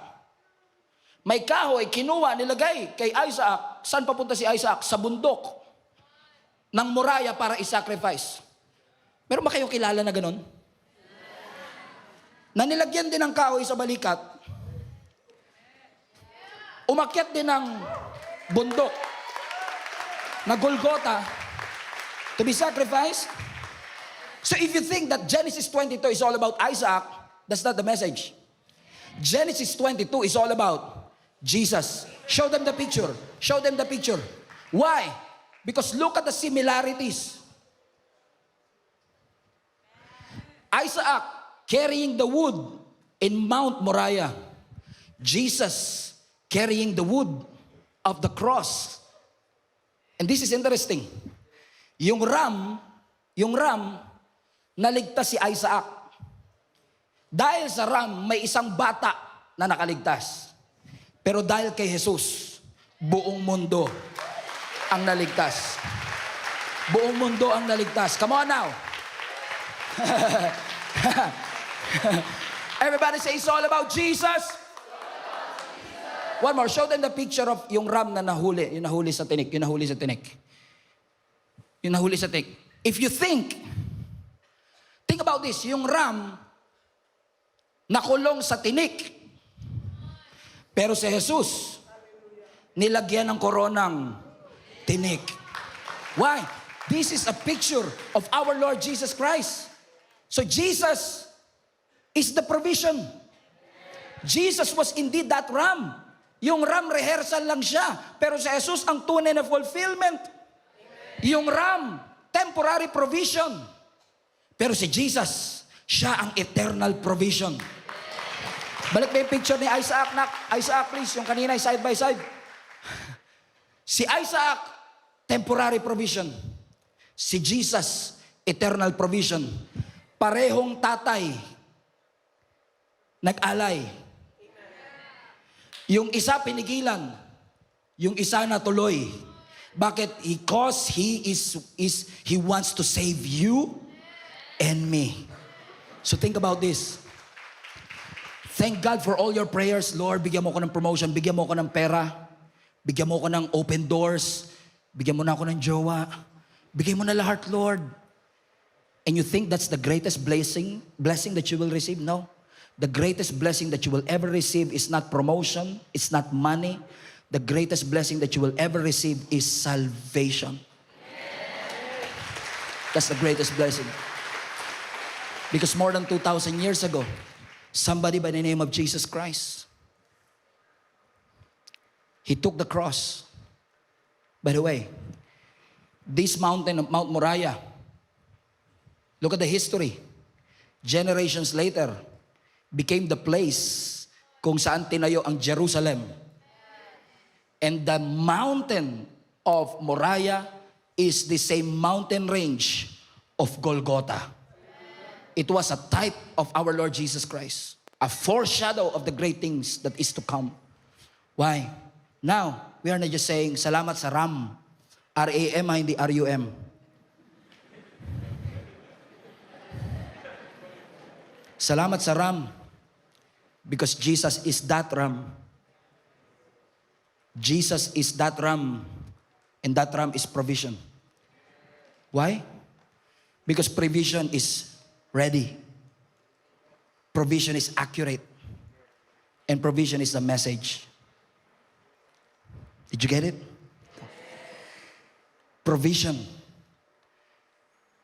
May kahoy, kinuha, nilagay kay Isaac. Saan papunta si Isaac? Sa bundok ng Moriah para i-sacrifice. Meron ba kayong kilala na ganun? Na nilagyan din ng kahoy sa balikat, umakyat din ng bundok na Golgotha to be sacrificed. So if you think that Genesis 22 is all about Isaac, that's not the message. Genesis 22 is all about Jesus. Show them the picture. Show them the picture. Why? Because look at the similarities. Isaac carrying the wood in Mount Moriah. Jesus carrying the wood of the cross. And this is interesting. Yung ram, naligtas si Isaac. Dahil sa ram, may isang bata na nakaligtas. Pero dahil kay Jesus, buong mundo ang naligtas. Buong mundo ang naligtas. Come on now. Everybody say it's all about Jesus. One more, show them the picture of yung ram na nahuli, yung nahuli sa tinik. If you think about this, yung ram nakulong sa tinik. Pero si Jesus, nilagyan ng koronang tinik. Why? This is a picture of our Lord Jesus Christ. So Jesus is the provision. Jesus was indeed that ram. Yung ram, rehearsal lang siya. Pero si Jesus, ang tunay na fulfillment. Yung ram, temporary provision. Pero si Jesus, siya ang eternal provision. Balik ba yung picture ni Isaac, nak? Isaac, please. Yung kanina, side by side. Si Isaac, temporary provision. Si Jesus, eternal provision. Parehong tatay, nag-alay. Yung isa pinigilan, yung isa natuloy. Bakit? Because he wants to save you and me. So think about this. Thank God for all your prayers. Lord, bigyan mo ko ng promotion, bigyan mo ko ng pera, bigyan mo ko ng open doors. Bigyan mo na ako ng jowa. Bigay mo na lahat, Lord. And you think that's the greatest blessing that you will receive? No. The greatest blessing that you will ever receive is not promotion, it's not money. The greatest blessing that you will ever receive is salvation. That's the greatest blessing. Because more than 2,000 years ago, somebody by the name of Jesus Christ, he took the cross. By the way, this mountain of Mount Moriah, look at the history. Generations later, became the place kung saan tinayo ang Jerusalem. And the mountain of Moriah is the same mountain range of Golgotha. It was a type of our Lord Jesus Christ. A foreshadow of the great things that is to come. Why? Now, we are not just saying, salamat sa RAM. R-A-M, hindi R-U-M. Salamat sa RAM. Because Jesus is that RAM. Jesus is that RAM. And that RAM is provision. Why? Because provision is ready. Provision is accurate. And provision is the message. Did you get it? Provision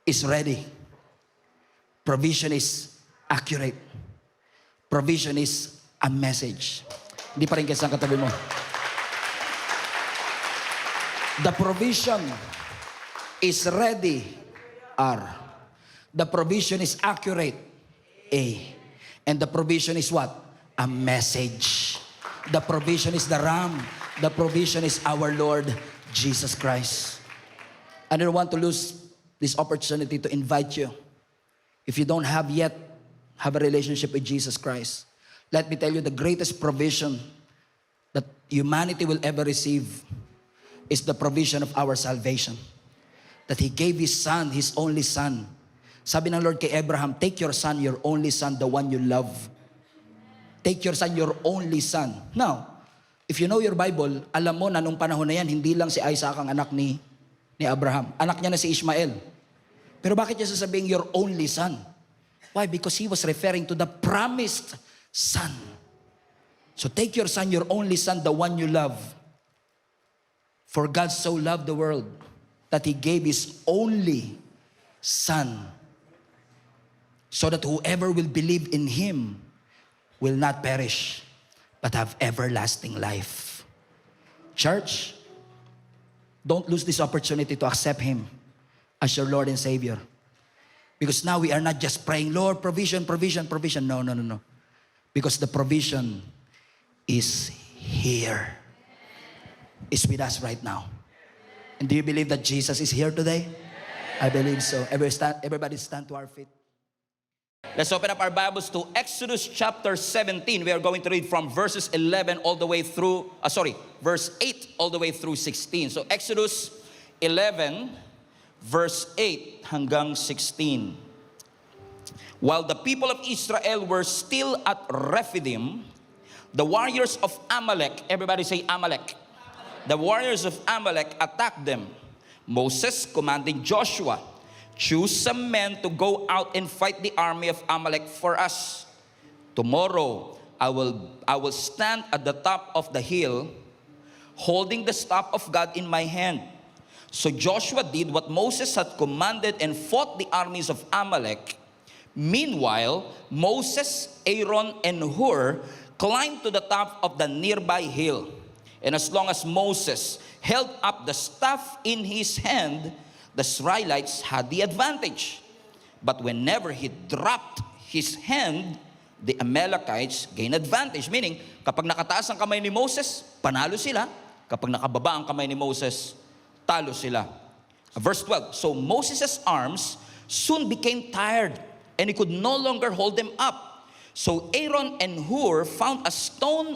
is ready. Provision is accurate. Provision is a message. Hindi pa rin kasi ang katabi mo. The provision is ready. R. The provision is accurate. A. And the provision is what? A message. The provision is the RAM. The provision is our Lord Jesus Christ. I don't want to lose this opportunity to invite you. If you don't have yet have a relationship with Jesus Christ, let me tell you the greatest provision that humanity will ever receive is the provision of our salvation. That He gave His Son, His only Son. Sabi ng Lord kay Abraham, take your son, your only son, the one you love. Take your son, your only son. Now, if you know your Bible, alam mo na nung panahon na yan, hindi lang si Isaac ang anak ni Abraham. Anak niya na si Ishmael. Pero bakit niya sasabihin your only son? Why? Because he was referring to the promised son. So take your son, your only son, the one you love. For God so loved the world that He gave His only Son, so that whoever will believe in Him will not perish, but have everlasting life. Church, don't lose this opportunity to accept Him as your Lord and Savior. Because now we are not just praying, Lord, provision, provision, provision. No. Because the provision is here. Is with us right now. And do you believe that Jesus is here today? I believe so. Everybody stand to our feet. Let's open up our Bibles to Exodus chapter 17. We are going to read from verses 11 all the way through, verse 8 all the way through 16. So Exodus 11, verse 8 hanggang 16. While the people of Israel were still at Rephidim, the warriors of Amalek, everybody say Amalek. The warriors of Amalek attacked them. Moses commanding Joshua, choose some men to go out and fight the army of Amalek for us. Tomorrow I will stand at the top of the hill, holding the staff of God in my hand. So Joshua did what Moses had commanded and fought the armies of Amalek. Meanwhile, Moses, Aaron, and Hur climbed to the top of the nearby hill. And as long as Moses held up the staff in his hand, the Israelites had the advantage. But whenever he dropped his hand, the Amalekites gained advantage. Meaning, kapag nakataas ang kamay ni Moses, panalo sila. Kapag nakababa ang kamay ni Moses, talo sila. Verse 12, so Moses' arms soon became tired, and he could no longer hold them up. So Aaron and Hur found a stone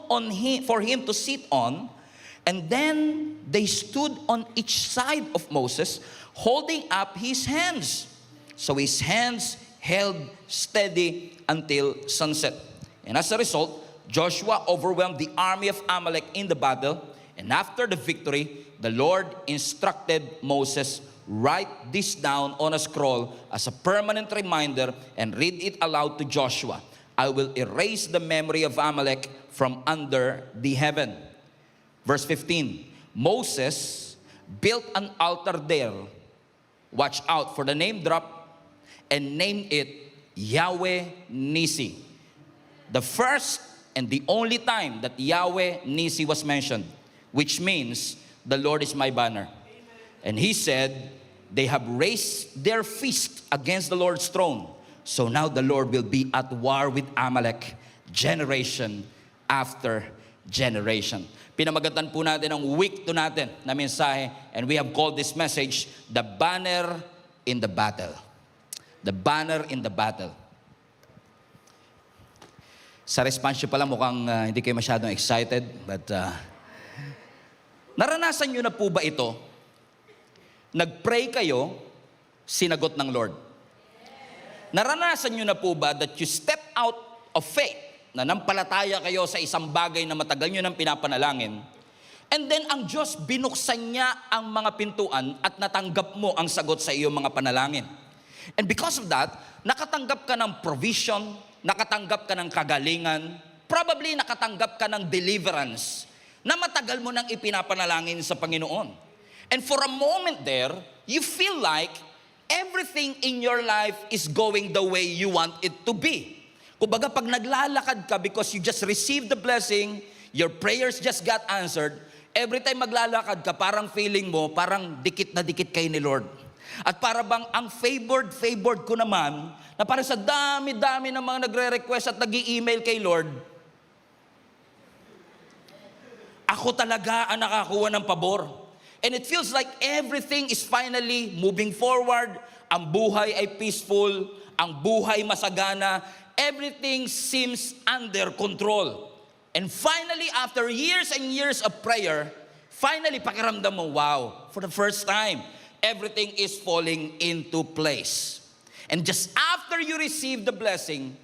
for him to sit on, and then they stood on each side of Moses, holding up his hands. So his hands held steady until sunset. And as a result, Joshua overwhelmed the army of Amalek in the battle, And after the victory, the Lord instructed Moses, write this down on a scroll as a permanent reminder and read it aloud to Joshua. I will erase the memory of Amalek from under the heaven. Verse 15, Moses built an altar there, watch out for the name drop, and named it Yahweh Nisi. The first and the only time that Yahweh Nisi was mentioned, which means the Lord is my banner. And he said, they have raised their fist against the Lord's throne. So now the Lord will be at war with Amalek, generation after generation. Pinamagatan po natin ang week 2 natin na mensahe, and we have called this message, the banner in the battle. The banner in the battle. Sa response nyo pala mukhang hindi kayo masyadong excited, but naranasan nyo na po ba ito? Nag-pray kayo, sinagot ng Lord. Naranasan nyo na po ba that you step out of faith, na nampalataya kayo sa isang bagay na matagal nyo nang pinapanalangin, and then ang Diyos binuksan niya ang mga pintuan at natanggap mo ang sagot sa iyong mga panalangin. And because of that, nakatanggap ka ng provision, nakatanggap ka ng kagalingan, probably nakatanggap ka ng deliverance na matagal mo nang ipinapanalangin sa Panginoon. And for a moment there, you feel like everything in your life is going the way you want it to be. Kumbaga pag naglalakad ka because you just received the blessing, your prayers just got answered, every time maglalakad ka, parang feeling mo, parang dikit na dikit kayo ni Lord. At para bang ang favored ko naman, na para sa dami-dami ng mga nagre-request at nag-i-email kay Lord, ako talaga ang nakakuha ng pabor. And it feels like everything is finally moving forward. Ang buhay ay peaceful, ang buhay masagana, everything seems under control. And finally, after years and years of prayer, finally pakiramdam mo, wow, for the first time, everything is falling into place. And just after you receive the blessing,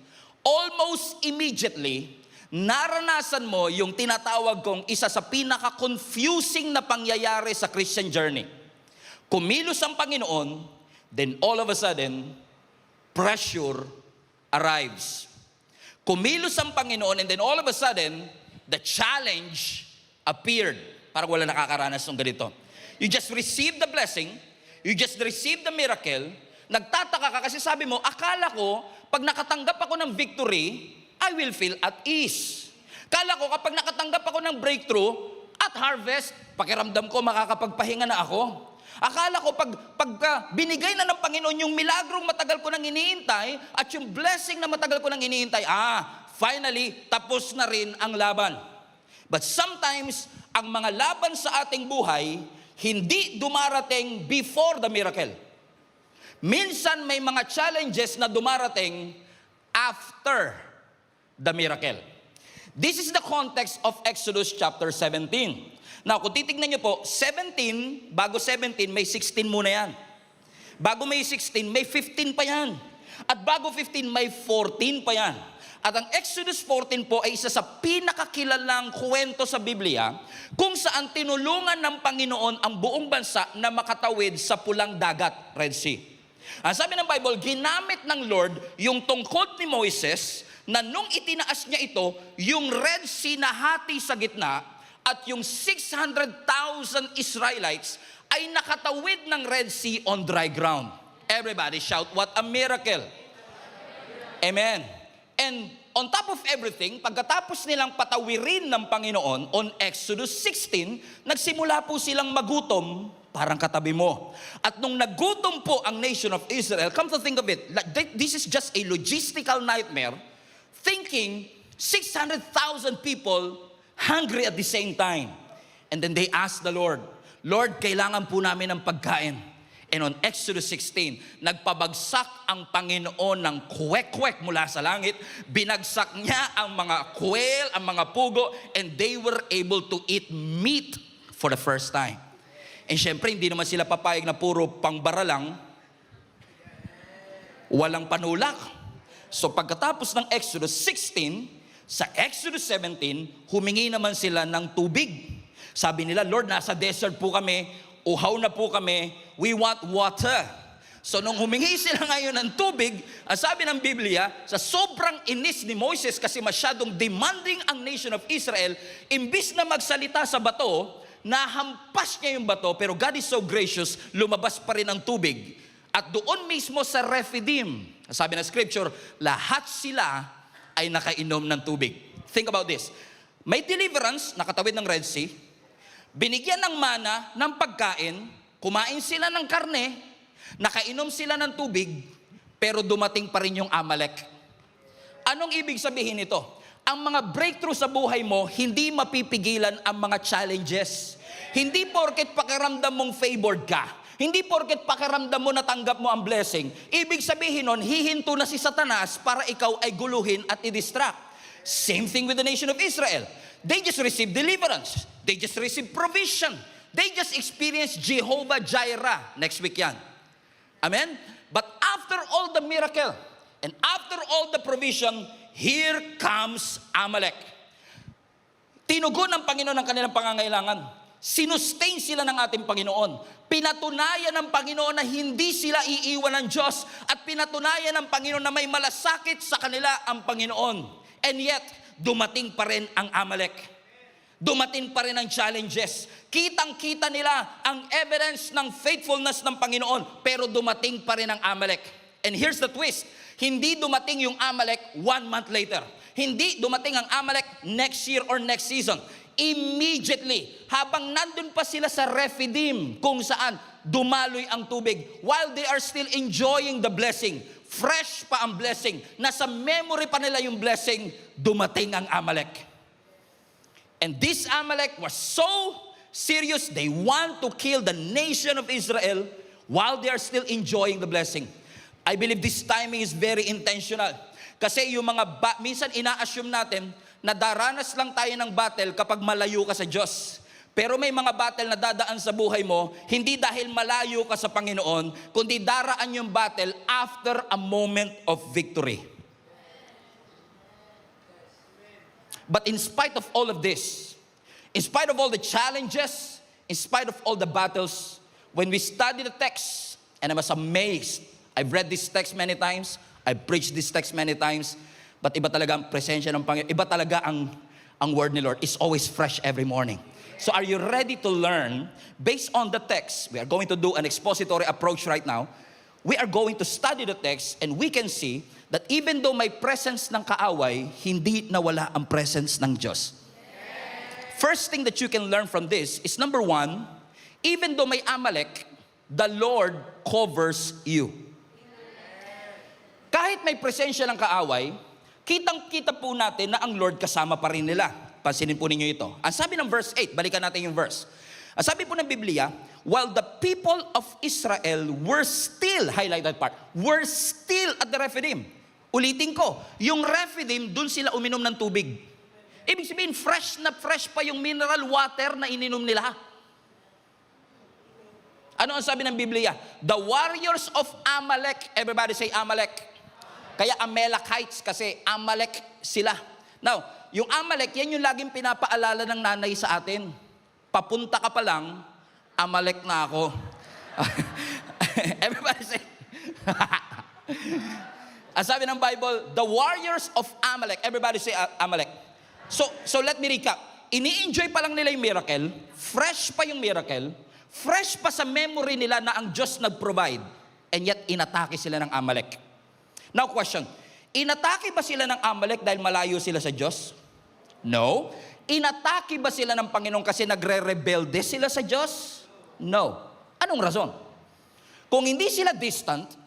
almost immediately, naranasan mo yung tinatawag kong isa sa pinaka-confusing na pangyayari sa Christian journey. Kumilos ang Panginoon, then all of a sudden, pressure arrives. Kumilos ang Panginoon, and then all of a sudden, the challenge appeared. Parang wala nakakaranas ng ganito. You just received the blessing, you just received the miracle, nagtataka ka kasi sabi mo, akala ko, pag nakatanggap ako ng victory, I will feel at ease. Kala ko, kapag nakatanggap ako ng breakthrough, at harvest, pakiramdam ko, makakapagpahinga na ako. Akala ko, pag binigay na ng Panginoon yung milagrong matagal ko nang iniintay, at yung blessing na matagal ko nang iniintay, finally, tapos na rin ang laban. But sometimes, ang mga laban sa ating buhay, hindi dumarating before the miracle. Minsan may mga challenges na dumarating after the miracle. This is the context of Exodus chapter 17. Now, kung titignan nyo po, 17, bago 17, may 16 muna yan. Bago may 16, may 15 pa yan. At bago 15, may 14 pa yan. At ang Exodus 14 po ay isa sa pinakakilalang kwento sa Biblia kung saan tinulungan ng Panginoon ang buong bansa na makatawid sa pulang dagat, Red Sea. Ang sabi ng Bible, ginamit ng Lord yung tungkod ni Moises na nung itinaas niya ito, yung Red Sea na hati sa gitna at yung 600,000 Israelites ay nakatawid ng Red Sea on dry ground. Everybody shout, what a miracle! Amen. And on top of everything, pagkatapos nilang patawirin ng Panginoon, on Exodus 16, nagsimula po silang magutom, parang katabi mo. At nung nagutom po ang nation of Israel, come to think of it, this is just a logistical nightmare, thinking 600,000 people hungry at the same time. And then they asked the Lord, Lord, kailangan po namin ng pagkain. And on Exodus 16, nagpabagsak ang Panginoon ng kwek-kwek mula sa langit. Binagsak niya ang mga quail, ang mga pugo, and they were able to eat meat for the first time. And syempre, hindi naman sila papayag na puro pangbara lang. Walang panulak. So pagkatapos ng Exodus 16, sa Exodus 17, humingi naman sila ng tubig. Sabi nila, Lord, nasa desert po kami, uhaw na po kami, we want water. So nung humingi sila ngayon ng tubig, ang sabi ng Biblia, sa sobrang inis ni Moses kasi masyadong demanding ang nation of Israel, imbis na magsalita sa bato, nahampas niya yung bato, pero God is so gracious, lumabas pa rin ang tubig. At doon mismo sa Rephidim, sabi ng scripture, lahat sila ay nakainom ng tubig. Think about this. May deliverance, nakatawid ng Red Sea, binigyan ng mana ng pagkain, kumain sila ng karne, nakainom sila ng tubig, pero dumating pa rin yung Amalek. Anong ibig sabihin nito? Ang mga breakthrough sa buhay mo, hindi mapipigilan ang mga challenges. Hindi porket pakiramdam mong favored ka, hindi porket pakiramdam mo natanggap mo ang blessing, ibig sabihin nun, hihinto na si Satanas para ikaw ay guluhin at i-distract. Same thing with the nation of Israel. They just received deliverance. They just received provision. They just experienced Jehovah Jireh. Next week yan. Amen? But after all the miracle and after all the provision, here comes Amalek. Tinugon ng Panginoon ang kanilang pangangailangan. Sinustain sila ng ating Panginoon. Pinatunayan ng Panginoon na hindi sila iiwan ng Diyos. At pinatunayan ng Panginoon na may malasakit sa kanila ang Panginoon. And yet, dumating pa rin ang Amalek. Dumating pa rin ang challenges. Kitang-kita nila ang evidence ng faithfulness ng Panginoon, pero dumating pa rin ang Amalek. And here's the twist. Hindi dumating yung Amalek 1 month later. Hindi dumating ang Amalek next year or next season. Immediately, habang nandun pa sila sa Rephidim, kung saan dumaloy ang tubig, while they are still enjoying the blessing, fresh pa ang blessing, nasa memory pa nila yung blessing, dumating ang Amalek. And this Amalek was so serious, they want to kill the nation of Israel while they are still enjoying the blessing. I believe this timing is very intentional. Kasi yung minsan ina-assume natin na daranas lang tayo ng battle kapag malayo ka sa Diyos. Pero may mga battle na dadaan sa buhay mo, hindi dahil malayo ka sa Panginoon, kundi daraan yung battle after a moment of victory. But in spite of all of this, in spite of all the challenges, in spite of all the battles, when we study the text, and I was amazed, I've read this text many times, I've preached this text many times, but iba talaga ang presensya ng Panginoon, iba talaga ang word ni Lord. It's always fresh every morning. So are you ready to learn based on the text? We are going to do an expository approach right now. We are going to study the text and we can see that even though may presence ng kaaway, hindi nawala ang presence ng Diyos. First thing that you can learn from this is number 1, even though may Amalek, the Lord covers you. Kahit may presensya ng kaaway, kitang-kita po natin na ang Lord kasama pa rin nila. Pansinin po ninyo ito. Ang sabi ng verse 8, balikan natin yung verse. Ang sabi po ng Biblia, while the people of Israel were still, highlight that part, were still at the Rephidim. Ulitin ko, yung Rephidim, dun sila uminom ng tubig. Ibig sabihin, fresh na fresh pa yung mineral water na ininom nila. Ano ang sabi ng Biblia? The warriors of Amalek, everybody say Amalek. Kaya Amalekites kasi Amalek sila. Now, yung Amalek, yan yung laging pinapaalala ng nanay sa atin. Papunta ka pa lang, Amalek na ako. Everybody say, ang sabi ng Bible, the warriors of Amalek. Everybody say Amalek. So let me recap. Ini-enjoy pa lang nila yung miracle, fresh pa yung miracle, fresh pa sa memory nila na ang Diyos nag-provide, and yet inatake sila ng Amalek. Now question, inatake ba sila ng Amalek dahil malayo sila sa Diyos? No. Inatake ba sila ng Panginoon kasi nagre-rebelde sila sa Diyos? No. Anong rason? Kung hindi sila distant,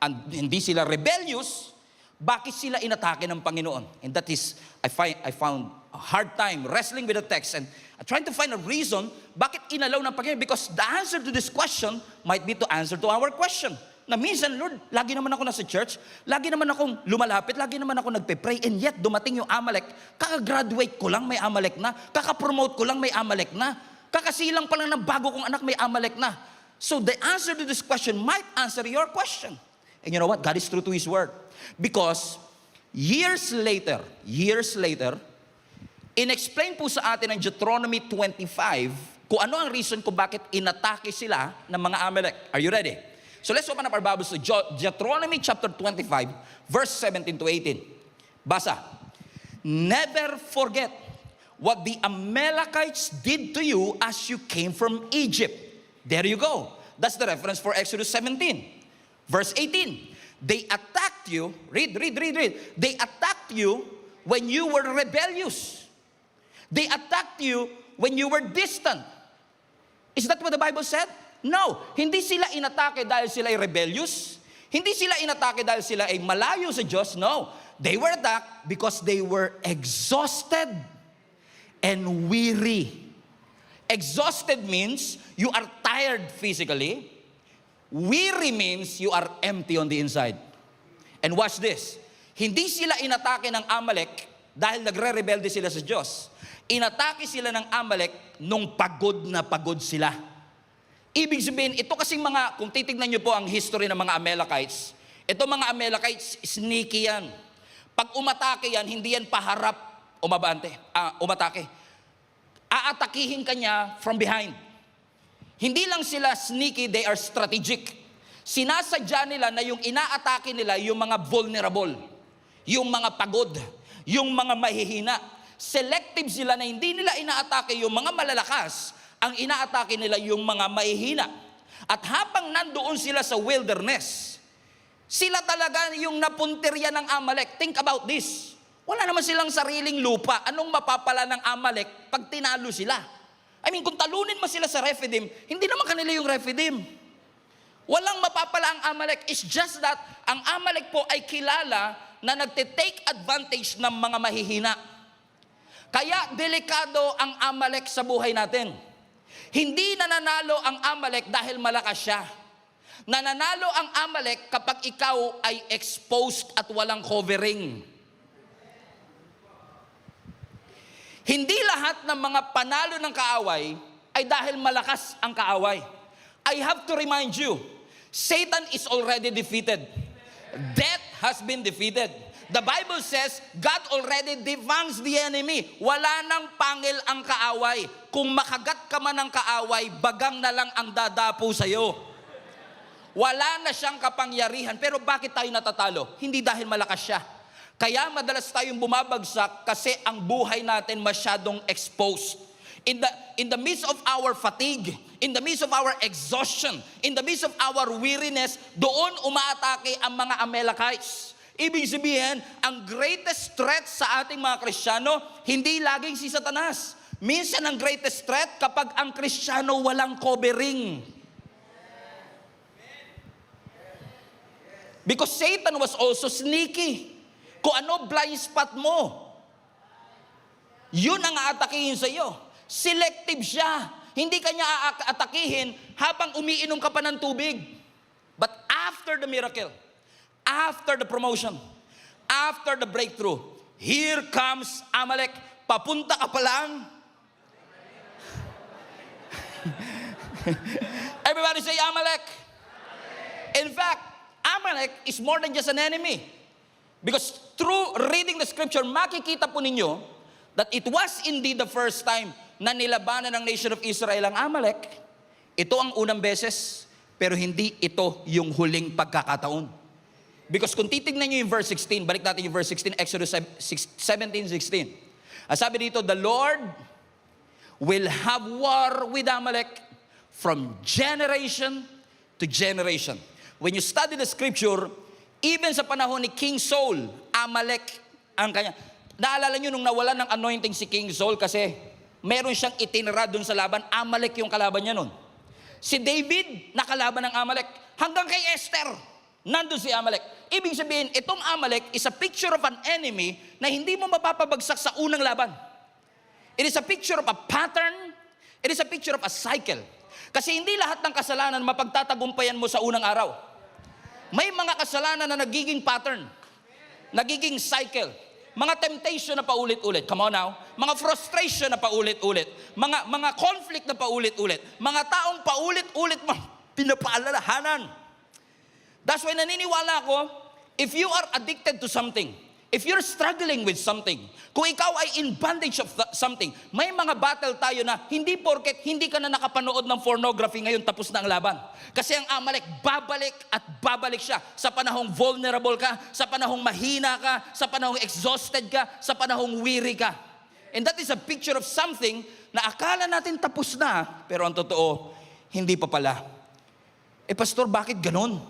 and hindi sila rebellious, bakit sila inatake ng Panginoon? And that is, I found a hard time wrestling with the text and trying to find a reason bakit inalaw ng Panginoon. Because the answer to this question might be to answer to our question. Na minsan, Lord, lagi naman ako nasa church, lagi naman akong lumalapit, lagi naman ako nagpe-pray, and yet dumating yung Amalek, kaka-graduate ko lang may Amalek na, kaka-promote ko lang may Amalek na, kakasilang pa lang ng bago kong anak may Amalek na. So the answer to this question might answer your question. And you know what? God is true to His word. Because years later, In-explain po sa atin ng Deuteronomy 25 kung ano ang reason kung bakit inatake sila ng mga Amalek. Are you ready? So let's open up our Bibles to Deuteronomy chapter 25, verse 17 to 18. Basa. Never forget what the Amalekites did to you as you came from Egypt. There you go. That's the reference for Exodus 17. Verse 18. They attacked you. Read. They attacked you when you were rebellious. They attacked you when you were distant. Is that what the Bible said? No. Hindi sila inatake dahil sila ay rebellious. Hindi sila inatake dahil sila ay malayo sa Diyos. No. They were attacked because they were exhausted and weary. Exhausted means you are tired physically. Weary means you are empty on the inside. And watch this. Hindi sila inatake ng Amalek dahil nagre-rebelde sila sa Diyos. Inatake sila ng Amalek nung pagod na pagod sila. Ibig sabihin, ito kasing mga, kung titignan nyo po ang history ng mga Amalekites, ito mga Amalekites, sneaky yan. Pag umatake yan, hindi yan paharap umatake. Aatakihin ka niya from behind. Hindi lang sila sneaky, they are strategic. Sinasadya nila na yung inaatake nila yung mga vulnerable, yung mga pagod, yung mga mahihina. Selective sila na hindi nila inaatake yung mga malalakas, ang inaatake nila yung mga mahihina. At habang nandoon sila sa wilderness, sila talaga yung napuntirya ng Amalek. Think about this. Wala naman silang sariling lupa. Anong mapapala ng Amalek pag tinalo sila? I mean, kung talunin mo sila sa Rephidim, hindi naman kanila yung Rephidim. Walang mapapala ang Amalek. It's just that ang Amalek po ay kilala na nagte-take advantage ng mga mahihina. Kaya delikado ang Amalek sa buhay natin. Hindi nananalo ang Amalek dahil malakas siya. Nananalo ang Amalek kapag ikaw ay exposed at walang covering. Hindi lahat ng mga panalo ng kaaway ay dahil malakas ang kaaway. I have to remind you, Satan is already defeated. Death has been defeated. The Bible says, God already devangs the enemy. Wala nang pangil ang kaaway. Kung makagat ka man ng kaaway, bagang na lang ang dadapo sa'yo. Wala na siyang kapangyarihan. Pero bakit tayo natatalo? Hindi dahil malakas siya. Kaya madalas tayong bumabagsak kasi ang buhay natin masyadong exposed. In the midst of our fatigue, in the midst of our exhaustion, in the midst of our weariness, doon umaatake ang mga Amalekites. Ibig sabihin, ang greatest threat sa ating mga Kristiyano, hindi laging si Satanas. Minsan ang greatest threat kapag ang Kristiyano walang covering. Because Satan was also sneaky. Kung ano blind spot mo, yun ang aatakihin sa iyo. Selective siya. Hindi ka niya aatakihin habang umiinom ka pa ng tubig. But after the miracle, after the promotion, after the breakthrough, here comes Amalek. Papunta ka pa lang. Everybody say Amalek. In fact, Amalek is more than just an enemy. Because through reading the scripture, makikita po ninyo that it was indeed the first time na nilabanan ng nation of Israel ang Amalek. Ito ang unang beses, pero hindi ito yung huling pagkakataon. Because kung titignan nyo yung verse 16, balik natin yung verse 16, Exodus 17:16. Sabi dito, the Lord will have war with Amalek from generation to generation. When you study the scripture, even sa panahon ni King Saul, Amalek ang kanya. Naalala nyo nung nawalan ng anointing si King Saul kasi meron siyang itinira dun sa laban, Amalek yung kalaban niya nun. Si David, nakalaban ng Amalek. Hanggang kay Esther, nandun si Amalek. Ibig sabihin, itong Amalek is a picture of an enemy na hindi mo mapapabagsak sa unang laban. It is a picture of a pattern. It is a picture of a cycle. Kasi hindi lahat ng kasalanan mapagtatagumpayan mo sa unang araw. May mga kasalanan na nagiging pattern, nagiging cycle. Mga temptation na paulit-ulit. Come on now. Mga frustration na paulit-ulit. Mga conflict na paulit-ulit. Mga taong paulit-ulit mo pinapaalalahanan. That's why naniniwala ako, if you are addicted to something, If you're struggling with something, kung ikaw ay in bondage of something, may mga battle tayo na hindi porket hindi ka na nakapanood ng pornography ngayon tapos na ang laban. Kasi ang Amalek, babalik at babalik siya sa panahong vulnerable ka, sa panahong mahina ka, sa panahong exhausted ka, sa panahong weary ka. And that is a picture of something na akala natin tapos na, pero ang totoo, hindi pa pala. Pastor, bakit ganon?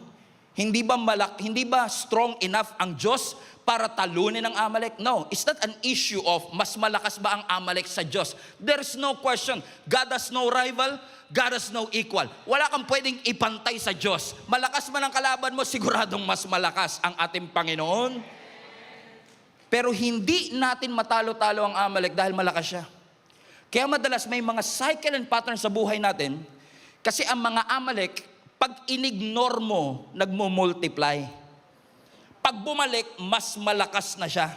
Hindi ba strong enough ang Diyos para talunin ang Amalek? No, it's not an issue of mas malakas ba ang Amalek sa Diyos. There's no question. God has no rival, God has no equal. Wala kang pwedeng ipantay sa Diyos. Malakas man ang kalaban mo, siguradong mas malakas ang ating Panginoon. Pero hindi natin matalo-talo ang Amalek dahil malakas siya. Kaya madalas may mga cycle and pattern sa buhay natin kasi ang mga Amalek, pag inignore mo, nagmo-multiply. Pag bumalik, mas malakas na siya.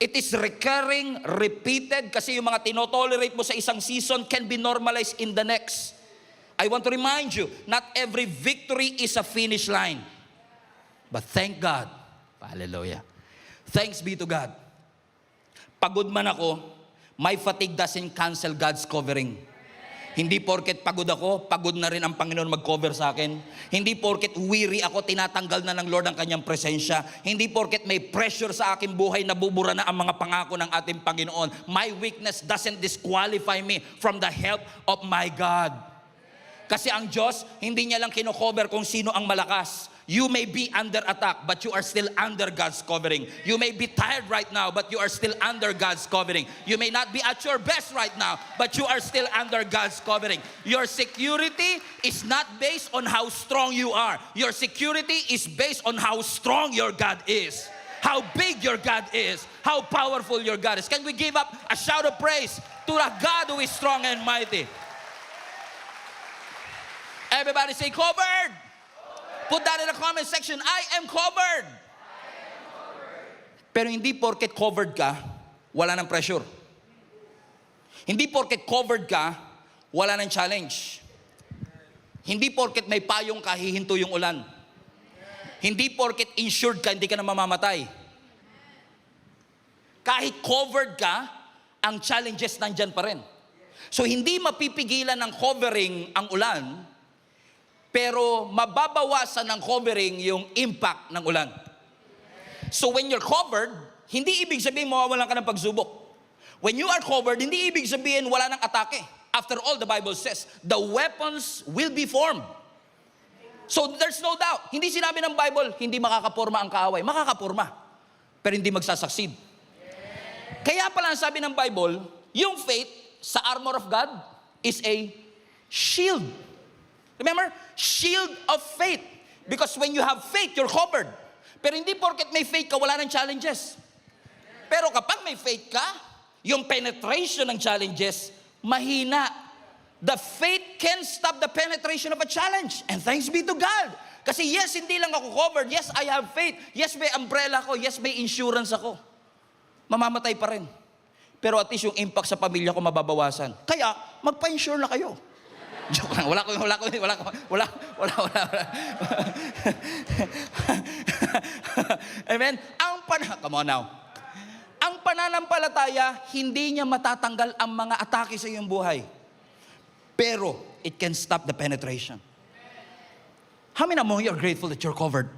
It is recurring, repeated, kasi yung mga tinotolerate mo sa isang season can be normalized in the next. I want to remind you, not every victory is a finish line. But thank God, hallelujah, thanks be to God. Pagod man ako, my fatigue doesn't cancel God's covering. Hindi porket pagod ako, pagod na rin ang Panginoon mag-cover sa akin. Hindi porket weary ako, tinatanggal na ng Lord ang kanyang presensya. Hindi porket may pressure sa aking buhay, nabubura na ang mga pangako ng ating Panginoon. My weakness doesn't disqualify me from the help of my God. Kasi ang Diyos, hindi niya lang kino-cover kung sino ang malakas. You may be under attack, but you are still under God's covering. You may be tired right now, but you are still under God's covering. You may not be at your best right now, but you are still under God's covering. Your security is not based on how strong you are. Your security is based on how strong your God is. How big your God is. How powerful your God is. Can we give up a shout of praise to a God who is strong and mighty? Everybody say, covered. Put that in the comment section. I am covered. Pero hindi porket covered ka, wala ng pressure. Hindi porket covered ka, wala ng challenge. Hindi porket may payong ka, hihinto yung ulan. Hindi porket insured ka, hindi ka na mamamatay. Kahit covered ka, ang challenges nandyan pa rin. So hindi mapipigilan ng covering ang ulan, pero mababawasan ng covering yung impact ng ulan. So when you're covered, hindi ibig sabihin mawawalan ka ng pagsubok. When you are covered, hindi ibig sabihin wala ng atake. After all, the Bible says, the weapons will be formed. So there's no doubt. Hindi sinabi ng Bible, hindi makakaporma ang kaaway. Makakaporma, pero hindi magsasucceed. Kaya pala ang sabi ng Bible, yung faith sa armor of God is a shield. Remember? Shield of faith. Because when you have faith, you're covered. Pero hindi porket may faith ka, wala ng challenges. Pero kapag may faith ka, yung penetration ng challenges, mahina. The faith can stop the penetration of a challenge. And thanks be to God. Kasi yes, hindi lang ako covered. Yes, I have faith. Yes, may umbrella ko. Yes, may insurance ako. Mamamatay pa rin. Pero at least yung impact sa pamilya ko mababawasan. Kaya, magpa-insure na kayo. Joke lang, wala. Amen? Come on now. Ang pananampalataya, hindi niya matatanggal ang mga atake sa iyong buhay. Pero, it can stop the penetration. How many among you are grateful that you're covered?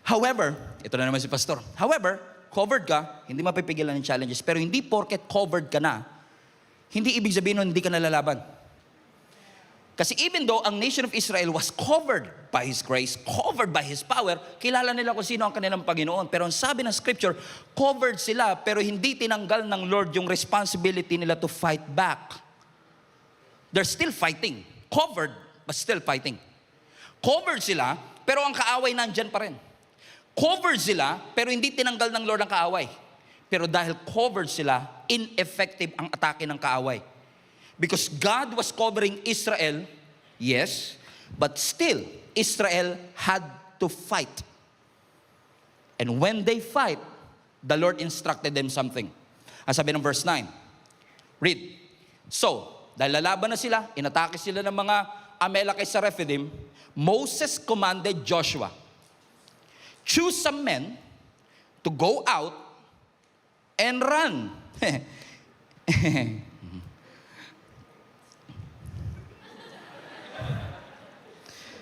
However, ito na naman si Pastor. However, covered ka, hindi mapipigilan ng challenges. Pero hindi porket covered ka na, hindi ibig sabihin nun hindi ka nalalaban. Kasi even though ang nation of Israel was covered by His grace, covered by His power, kilala nila kung sino ang kanilang Panginoon. Pero ang sabi ng Scripture, covered sila pero hindi tinanggal ng Lord yung responsibility nila to fight back. They're still fighting. Covered, but still fighting. Covered sila, pero ang kaaway nandyan pa rin. Covered sila, pero hindi tinanggal ng Lord ang kaaway. Pero dahil covered sila, ineffective ang atake ng kaaway. Because God was covering Israel, yes, but still, Israel had to fight. And when they fight, the Lord instructed them something. Ang sabi ng verse 9, read. So, dahil lalaban na sila, inatake sila ng mga Amalekite sa Rephidim, Moses commanded Joshua, choose some men to go out and run.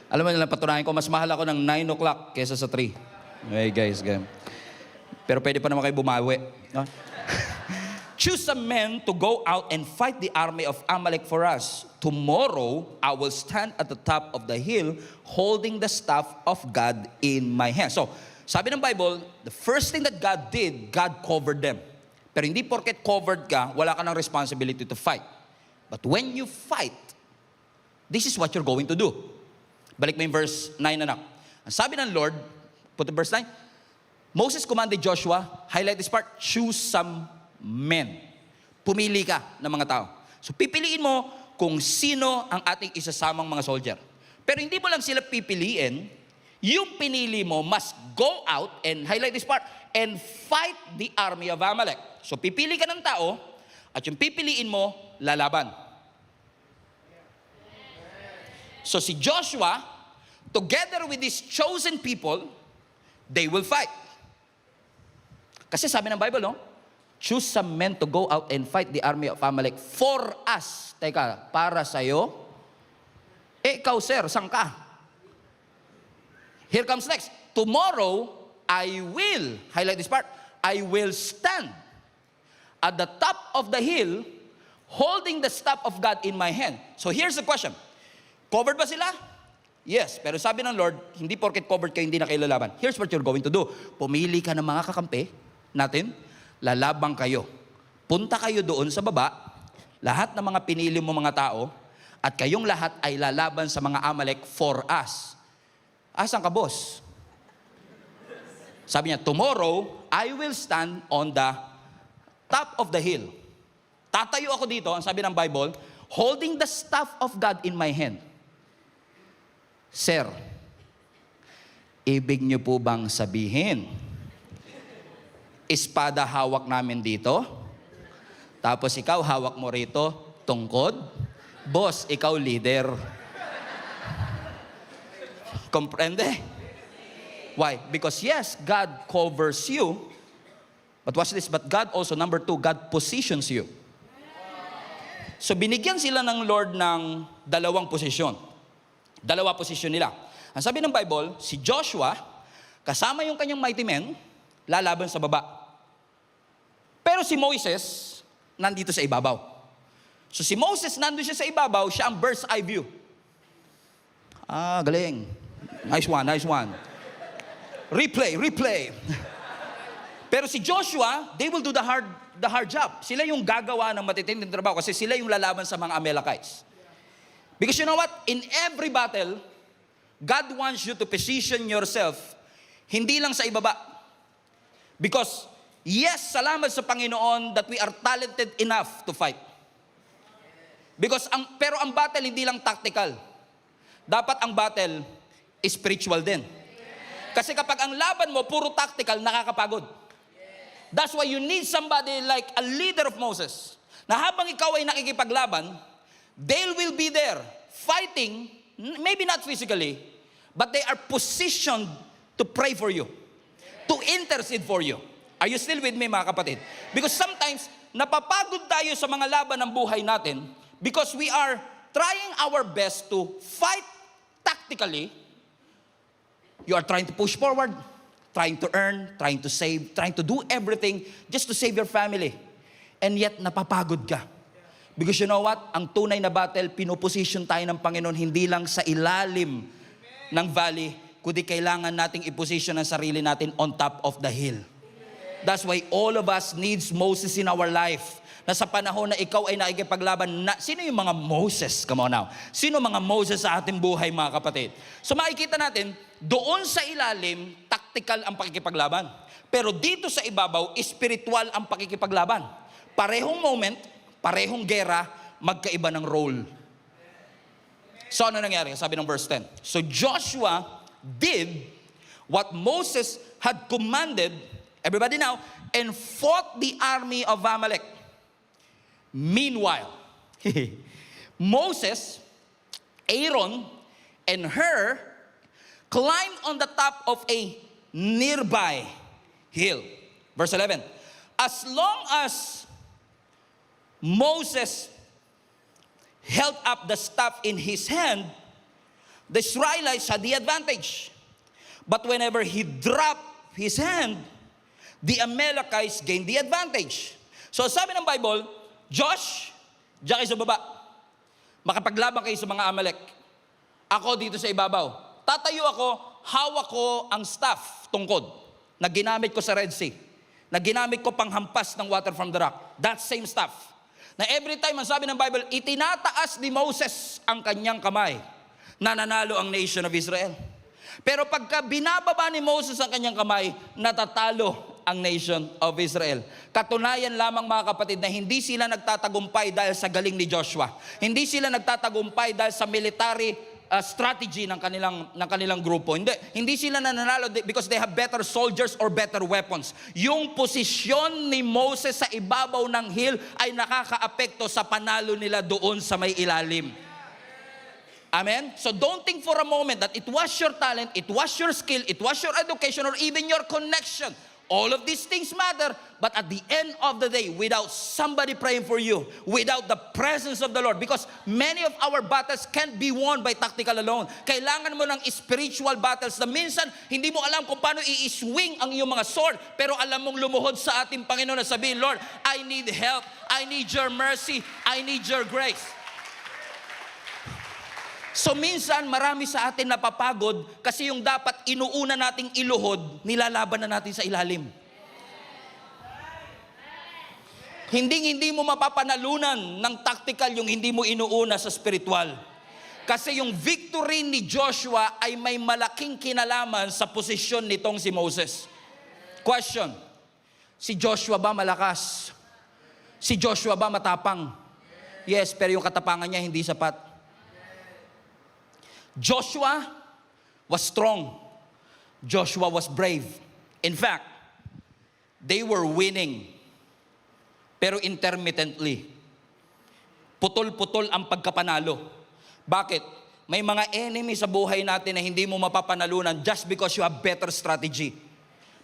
Alam mo nila, patunayan ko, mas mahal ako ng 9 o'clock kesa sa 3. Okay, guys. Pero pwede pa naman kayo bumawi. No? Choose some men to go out and fight the army of Amalek for us. Tomorrow, I will stand at the top of the hill holding the staff of God in my hand. So, sabi ng Bible, the first thing that God did, God covered them. Pero hindi porket covered ka, wala ka ng responsibility to fight. But when you fight, this is what you're going to do. Balik mo yung verse 9, anak. Ang sabi ng Lord, put the verse 9, Moses commanded Joshua, highlight this part, choose some men. Pumili ka ng mga tao. So pipiliin mo kung sino ang ating isasamang mga soldier. Pero hindi mo lang sila pipiliin, yung pinili mo must go out and highlight this part and fight the army of Amalek. So pipili ka ng tao at yung pipiliin mo, lalaban. So si Joshua, together with these chosen people, they will fight. Kasi sabi ng Bible, no? Choose some men to go out and fight the army of Amalek for us. Teka, para sa'yo? Ikaw, sir, saan ka? Here comes next. Tomorrow, I will, highlight this part, I will stand at the top of the hill holding the staff of God in my hand. So here's the question. Covered ba sila? Yes. Pero sabi ng Lord, hindi porket covered kayo, hindi na kayo lalaban. Here's what you're going to do. Pumili ka ng mga kakampi natin, lalabang kayo. Punta kayo doon sa baba, lahat ng mga pinili mo mga tao, at kayong lahat ay lalaban sa mga Amalek for us. Asan ka, boss? Sabi niya, tomorrow, I will stand on the top of the hill. Tatayo ako dito, ang sabi ng Bible, holding the staff of God in my hand. Sir, ibig niyo po bang sabihin, espada hawak namin dito, tapos ikaw hawak mo rito, tungkod? Boss, ikaw leader. Comprende? Why? Because yes, God covers you, but watch this, but God also, number 2, God positions you. So binigyan sila ng Lord ng dalawang posisyon. Dalawa posisyon nila. Ang sabi ng Bible, si Joshua, kasama yung kanyang mighty men, lalaban sa baba. Pero si Moses, nandito sa ibabaw. So si Moses, nandun siya sa ibabaw, siya ang bird's eye view. Ah, galing. Nice one. Replay. Pero si Joshua, they will do the hard job. Sila yung gagawa ng matitinding trabaho kasi sila yung lalaban sa mga Amalekites. Because you know what? In every battle, God wants you to position yourself hindi lang sa ibaba. Because, yes, salamat sa Panginoon that we are talented enough to fight. Because, pero ang battle hindi lang tactical. Dapat ang battle is spiritual din. Kasi kapag ang laban mo puro tactical, nakakapagod. That's why you need somebody like a leader of Moses. Na habang ikaw ay nakikipaglaban, they will be there fighting, maybe not physically, but they are positioned to pray for you, to intercede for you. Are you still with me, mga kapatid? Because sometimes, napapagod tayo sa mga laban ng buhay natin because we are trying our best to fight tactically. You are trying to push forward, trying to earn, trying to save, trying to do everything just to save your family. And yet, napapagod ka. Because you know what? Ang tunay na battle, pinoposition tayo ng Panginoon hindi lang sa ilalim ng valley, kundi kailangan nating iposition ang sarili natin on top of the hill. That's why all of us needs Moses in our life. Na sa panahon na ikaw ay nakikipaglaban, sino yung mga Moses? Come on now. Sino mga Moses sa ating buhay, mga kapatid? So makikita natin, doon sa ilalim, tactical ang pakikipaglaban. Pero dito sa ibabaw, spiritual ang pakikipaglaban. Parehong moment, parehong gera, magkaiba ng role. So ano nangyari? Sabi ng verse 10. So Joshua did what Moses had commanded, everybody now, and fought the army of Amalek. Meanwhile, Moses, Aaron, and Hur climbed on the top of a nearby hill. Verse 11. As long as Moses held up the staff in his hand, the Israelites had the advantage. But whenever he dropped his hand, the Amalekites gained the advantage. So sabi ng Bible, Josh, diyan kayo sa baba. Makapaglaban kayo sa mga Amalek. Ako dito sa ibabaw. Tatayo ako, hawak ko ang staff, tungkod, na ginamit ko sa Red Sea. Na ginamit ko panghampas ng water from the rock. That same staff. Na every time, ang sabi ng Bible, itinataas ni Moses ang kanyang kamay, nananalo ang nation of Israel. Pero pagka binababa ni Moses ang kanyang kamay, natatalo ang nation of Israel. Katunayan lamang, mga kapatid, na hindi sila nagtatagumpay dahil sa galing ni Joshua. Hindi sila nagtatagumpay dahil sa military strategy ng kanilang grupo. Hindi sila nananalo because they have better soldiers or better weapons. Yung posisyon ni Moses sa ibabaw ng hill ay nakakaapekto sa panalo nila doon sa may ilalim. Amen? So don't think for a moment that it was your talent, it was your skill, it was your education, or even your connection. All of these things matter, but at the end of the day, without somebody praying for you, without the presence of the Lord, because many of our battles can't be won by tactical alone. Kailangan mo ng spiritual battles na minsan hindi mo alam kung paano i-swing ang iyong mga sword, pero alam mong lumuhod sa ating Panginoon na sabihin, Lord, I need help, I need your mercy, I need your grace. So minsan marami sa atin napapagod kasi yung dapat inuuna nating iluhod, nilalaban na natin sa ilalim. Hindi mo mapapanalunan ng tactical yung hindi mo inuuna sa spiritual. Kasi yung victory ni Joshua ay may malaking kinalaman sa posisyon nitong si Moses. Question, si Joshua ba malakas? Si Joshua ba matapang? Yes, pero yung katapangan niya hindi sapat. Joshua was strong. Joshua was brave. In fact, they were winning, pero intermittently. Putol-putol ang pagkapanalo. Bakit? May mga enemy sa buhay natin na hindi mo mapapanalunan just because you have better strategy.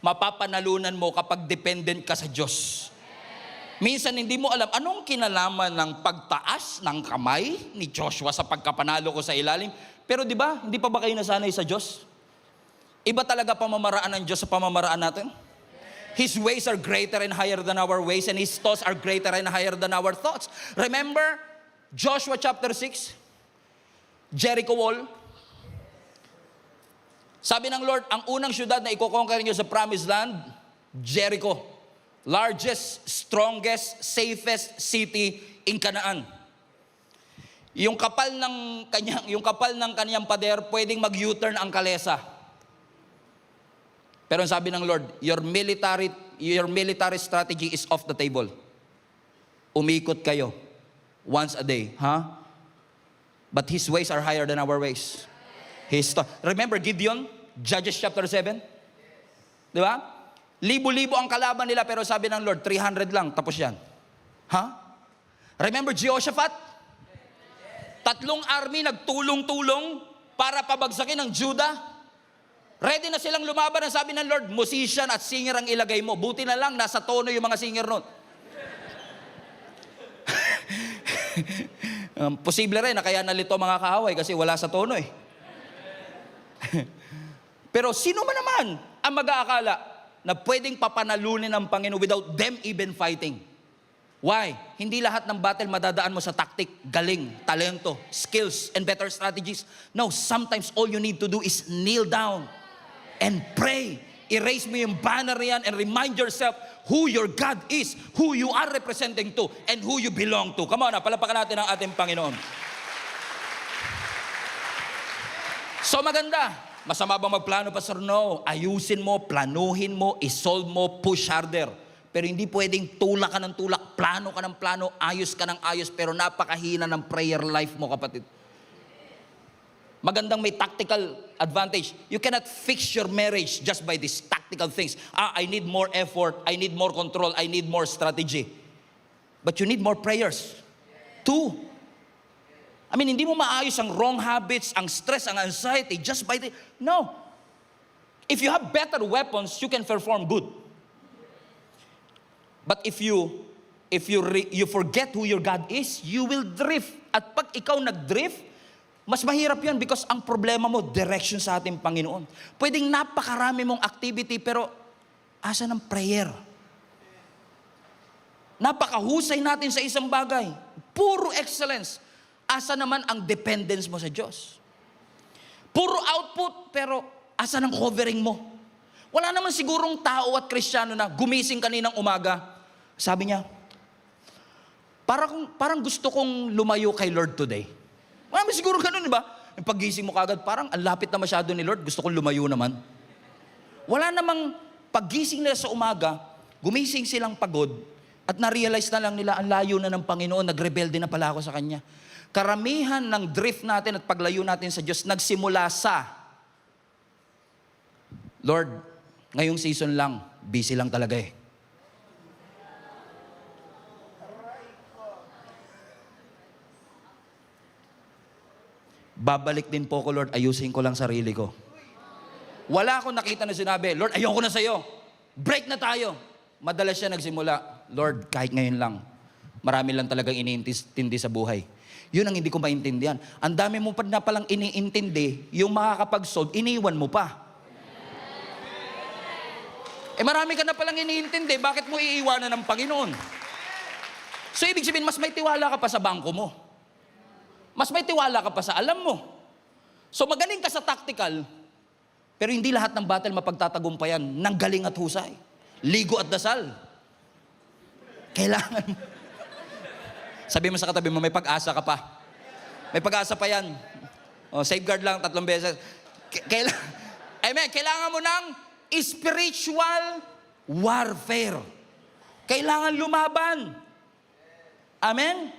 Mapapanalunan mo kapag dependent ka sa Diyos. Minsan hindi mo alam anong kinalaman ng pagtaas ng kamay ni Joshua sa pagkapanalo ko sa ilalim. Pero di ba, hindi pa ba kayo nasanay sa Diyos? Iba talaga pamamaraan ng Diyos sa pamamaraan natin? His ways are greater and higher than our ways, and His thoughts are greater and higher than our thoughts. Remember, Joshua chapter 6, Jericho wall. Sabi ng Lord, ang unang syudad na iko-conquer niyo sa promised land, Jericho. Largest, strongest, safest city in Canaan. Yung kapal ng kanyang pader, pwedeng mag-U-turn ang kalesa. Pero sabi ng Lord, your military strategy is off the table. Umikot kayo once a day, But His ways are higher than our ways. Remember Gideon, Judges chapter 7? Di ba? Libo-libo ang kalaban nila, pero sabi ng Lord, 300 lang, tapos yan. Remember Jehoshaphat? 3 army nagtulong-tulong para pabagsakin ng Judah. Ready na silang lumaban. Ang sabi ng Lord, musician at singer ang ilagay mo. Buti na lang, nasa tono yung mga singer nun. Posible rin na kaya nalito mga kaaway kasi wala sa tono eh. Pero sino man naman ang mag-aakala na pwedeng papanalunin ng Panginoon without them even fighting? Why? Hindi lahat ng battle madadaan mo sa tactic, galing, talento, skills, and better strategies. No, sometimes all you need to do is kneel down and pray. Erase mo yung banner yan and remind yourself who your God is, who you are representing to, and who you belong to. Come on, palapakan natin ang ating Panginoon. So maganda. Masama ba magplano, Pastor? No. Ayusin mo, planuhin mo, isolve mo, push harder. Pero hindi pwedeng tulak ka ng tulak, plano ka ng plano, ayos ka ng ayos, pero napakahina ng prayer life mo, kapatid. Magandang may tactical advantage. You cannot fix your marriage just by these tactical things. I need more effort, I need more control, I need more strategy. But you need more prayers. Too. Hindi mo maayos ang wrong habits, ang stress, ang anxiety, just by the... No. If you have better weapons, you can perform good. But if you forget who your God is, you will drift. At pag ikaw nag-drift, mas mahirap yan because ang problema mo, direction sa ating Panginoon. Pwedeng napakarami mong activity, pero asa ng prayer? Napakahusay natin sa isang bagay. Puro excellence. Asa naman ang dependence mo sa Diyos? Puro output, pero asa ng covering mo? Wala naman sigurong tao at Kristiyano na gumising kaninang umaga. Sabi niya, parang gusto kong lumayo kay Lord today. Wala naman siguro ganun, di ba? Yung paggising mo kagad, parang ang lapit na masyado ni Lord, gusto kong lumayo naman. Wala namang paggising nila sa umaga, gumising silang pagod, at na-realize na lang nila, ang layo na ng Panginoon, nagrebelde na pala ako sa Kanya. Karamihan ng drift natin at paglayo natin sa Diyos, nagsimula sa, Lord, ngayong season lang, busy lang talaga eh. Babalik din po ko, Lord, ayusin ko lang sarili ko. Wala akong nakita na sinabi, Lord, ayoko na sa'yo. Break na tayo. Madalas siya nagsimula, Lord, kahit ngayon lang, marami lang talagang iniintindi sa buhay. Yun ang hindi ko maintindihan. Ang dami mo pa na palang iniintindi, yung makakapag-solve, iniwan mo pa. Marami ka na palang iniintindi, bakit mo iiwanan ng Panginoon? So, ibig sabihin, mas may tiwala ka pa sa bangko mo. Mas may tiwala ka pa sa alam mo. So, magaling ka sa tactical, pero hindi lahat ng battle mapagtatagumpayan ng galing at husay. Ligo at dasal. Kailangan mo. Sabi mo sa katabi mo, may pag-asa ka pa. May pag-asa pa yan. O, safeguard lang, 3 beses. Amen. Kailangan mo ng spiritual warfare. Kailangan lumaban. Amen?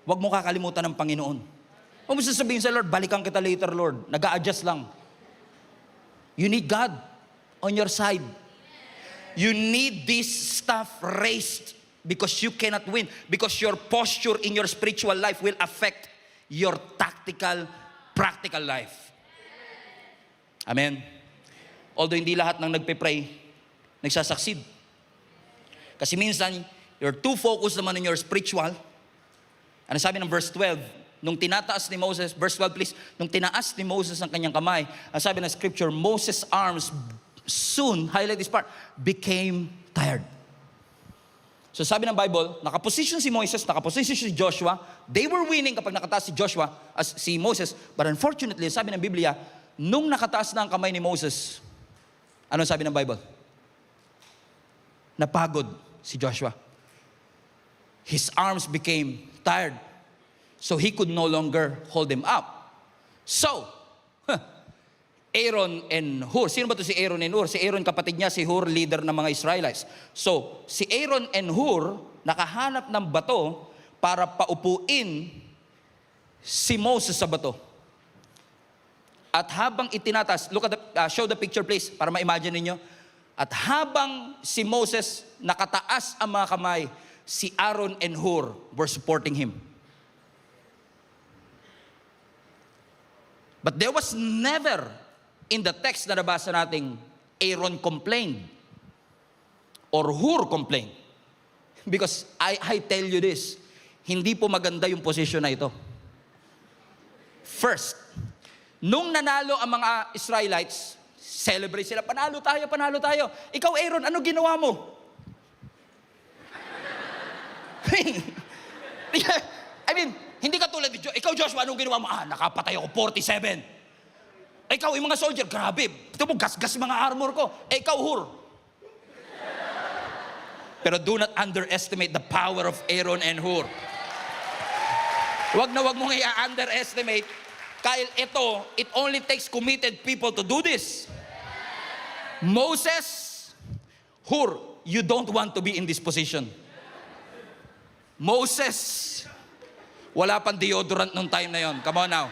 Huwag mo kakalimutan ng Panginoon. Huwag mo sasabihin sa Lord, balikan kita later, Lord. Nag-a-adjust lang. You need God on your side. You need this stuff raised because you cannot win. Because your posture in your spiritual life will affect your tactical, practical life. Amen? Although hindi lahat ng nagpe-pray, nagsasucceed. Kasi minsan, you're too focused naman in your spiritual. Ano sabi ng verse 12? Nung tinataas ni Moses, verse 12 please, nung tinaas ni Moses ang kanyang kamay, ang sabi ng scripture, Moses' arms soon, highlight this part, became tired. So sabi ng Bible, nakaposition si Moses, nakaposition si Joshua, they were winning kapag nakataas si Joshua, as si Moses, but unfortunately, sabi ng Biblia, nung nakataas na ang kamay ni Moses, ano sabi ng Bible? Napagod si Joshua. His arms became tired. So he could no longer hold them up. So, Aaron and Hur. Sino ba to si Aaron and Hur? Si Aaron kapatid niya, si Hur leader ng mga Israelites. So, si Aaron and Hur nakahanap ng bato para paupuin si Moses sa bato. At habang itinatas, look at show the picture please para ma-imagine ninyo. At habang si Moses nakataas ang mga kamay, si Aaron and Hur were supporting him. But there was never in the text na nabasa nating Aaron complained or Hur complained. Because I tell you this, hindi po maganda yung posisyon na ito. First, nung nanalo ang mga Israelites, celebrate sila, panalo tayo, panalo tayo. Ikaw Aaron, ano ginawa mo? I mean, hindi ka tulad ni Joshua. Ikaw Joshua, anong ginawa mo? Nakapatay ako, 47. Ikaw, yung mga soldier, grabe. Ito mo, gas-gas mga armor ko. Ikaw, Hur. Pero do not underestimate the power of Aaron and Hur. Wag mong i-underestimate. Kyle, it only takes committed people to do this. Moses, Hur, you don't want to be in this position. Moses, wala pang deodorant nung time na yon. Come on now.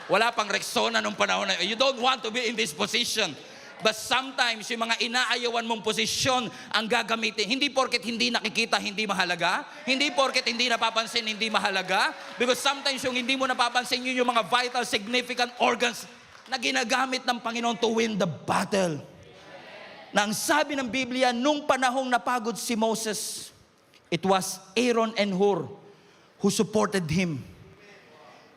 Wala pang Rexona nung panahon na yon. You don't want to be in this position. But sometimes, yung mga inaayawan mong posisyon ang gagamitin. Hindi porket hindi nakikita, hindi mahalaga. Hindi porket hindi napapansin, hindi mahalaga. Because sometimes yung hindi mo napapansin, yun yung mga vital, significant organs na ginagamit ng Panginoon to win the battle. Na ang sabi ng Biblia, nung panahong napagod si Moses, it was Aaron and Hur who supported him.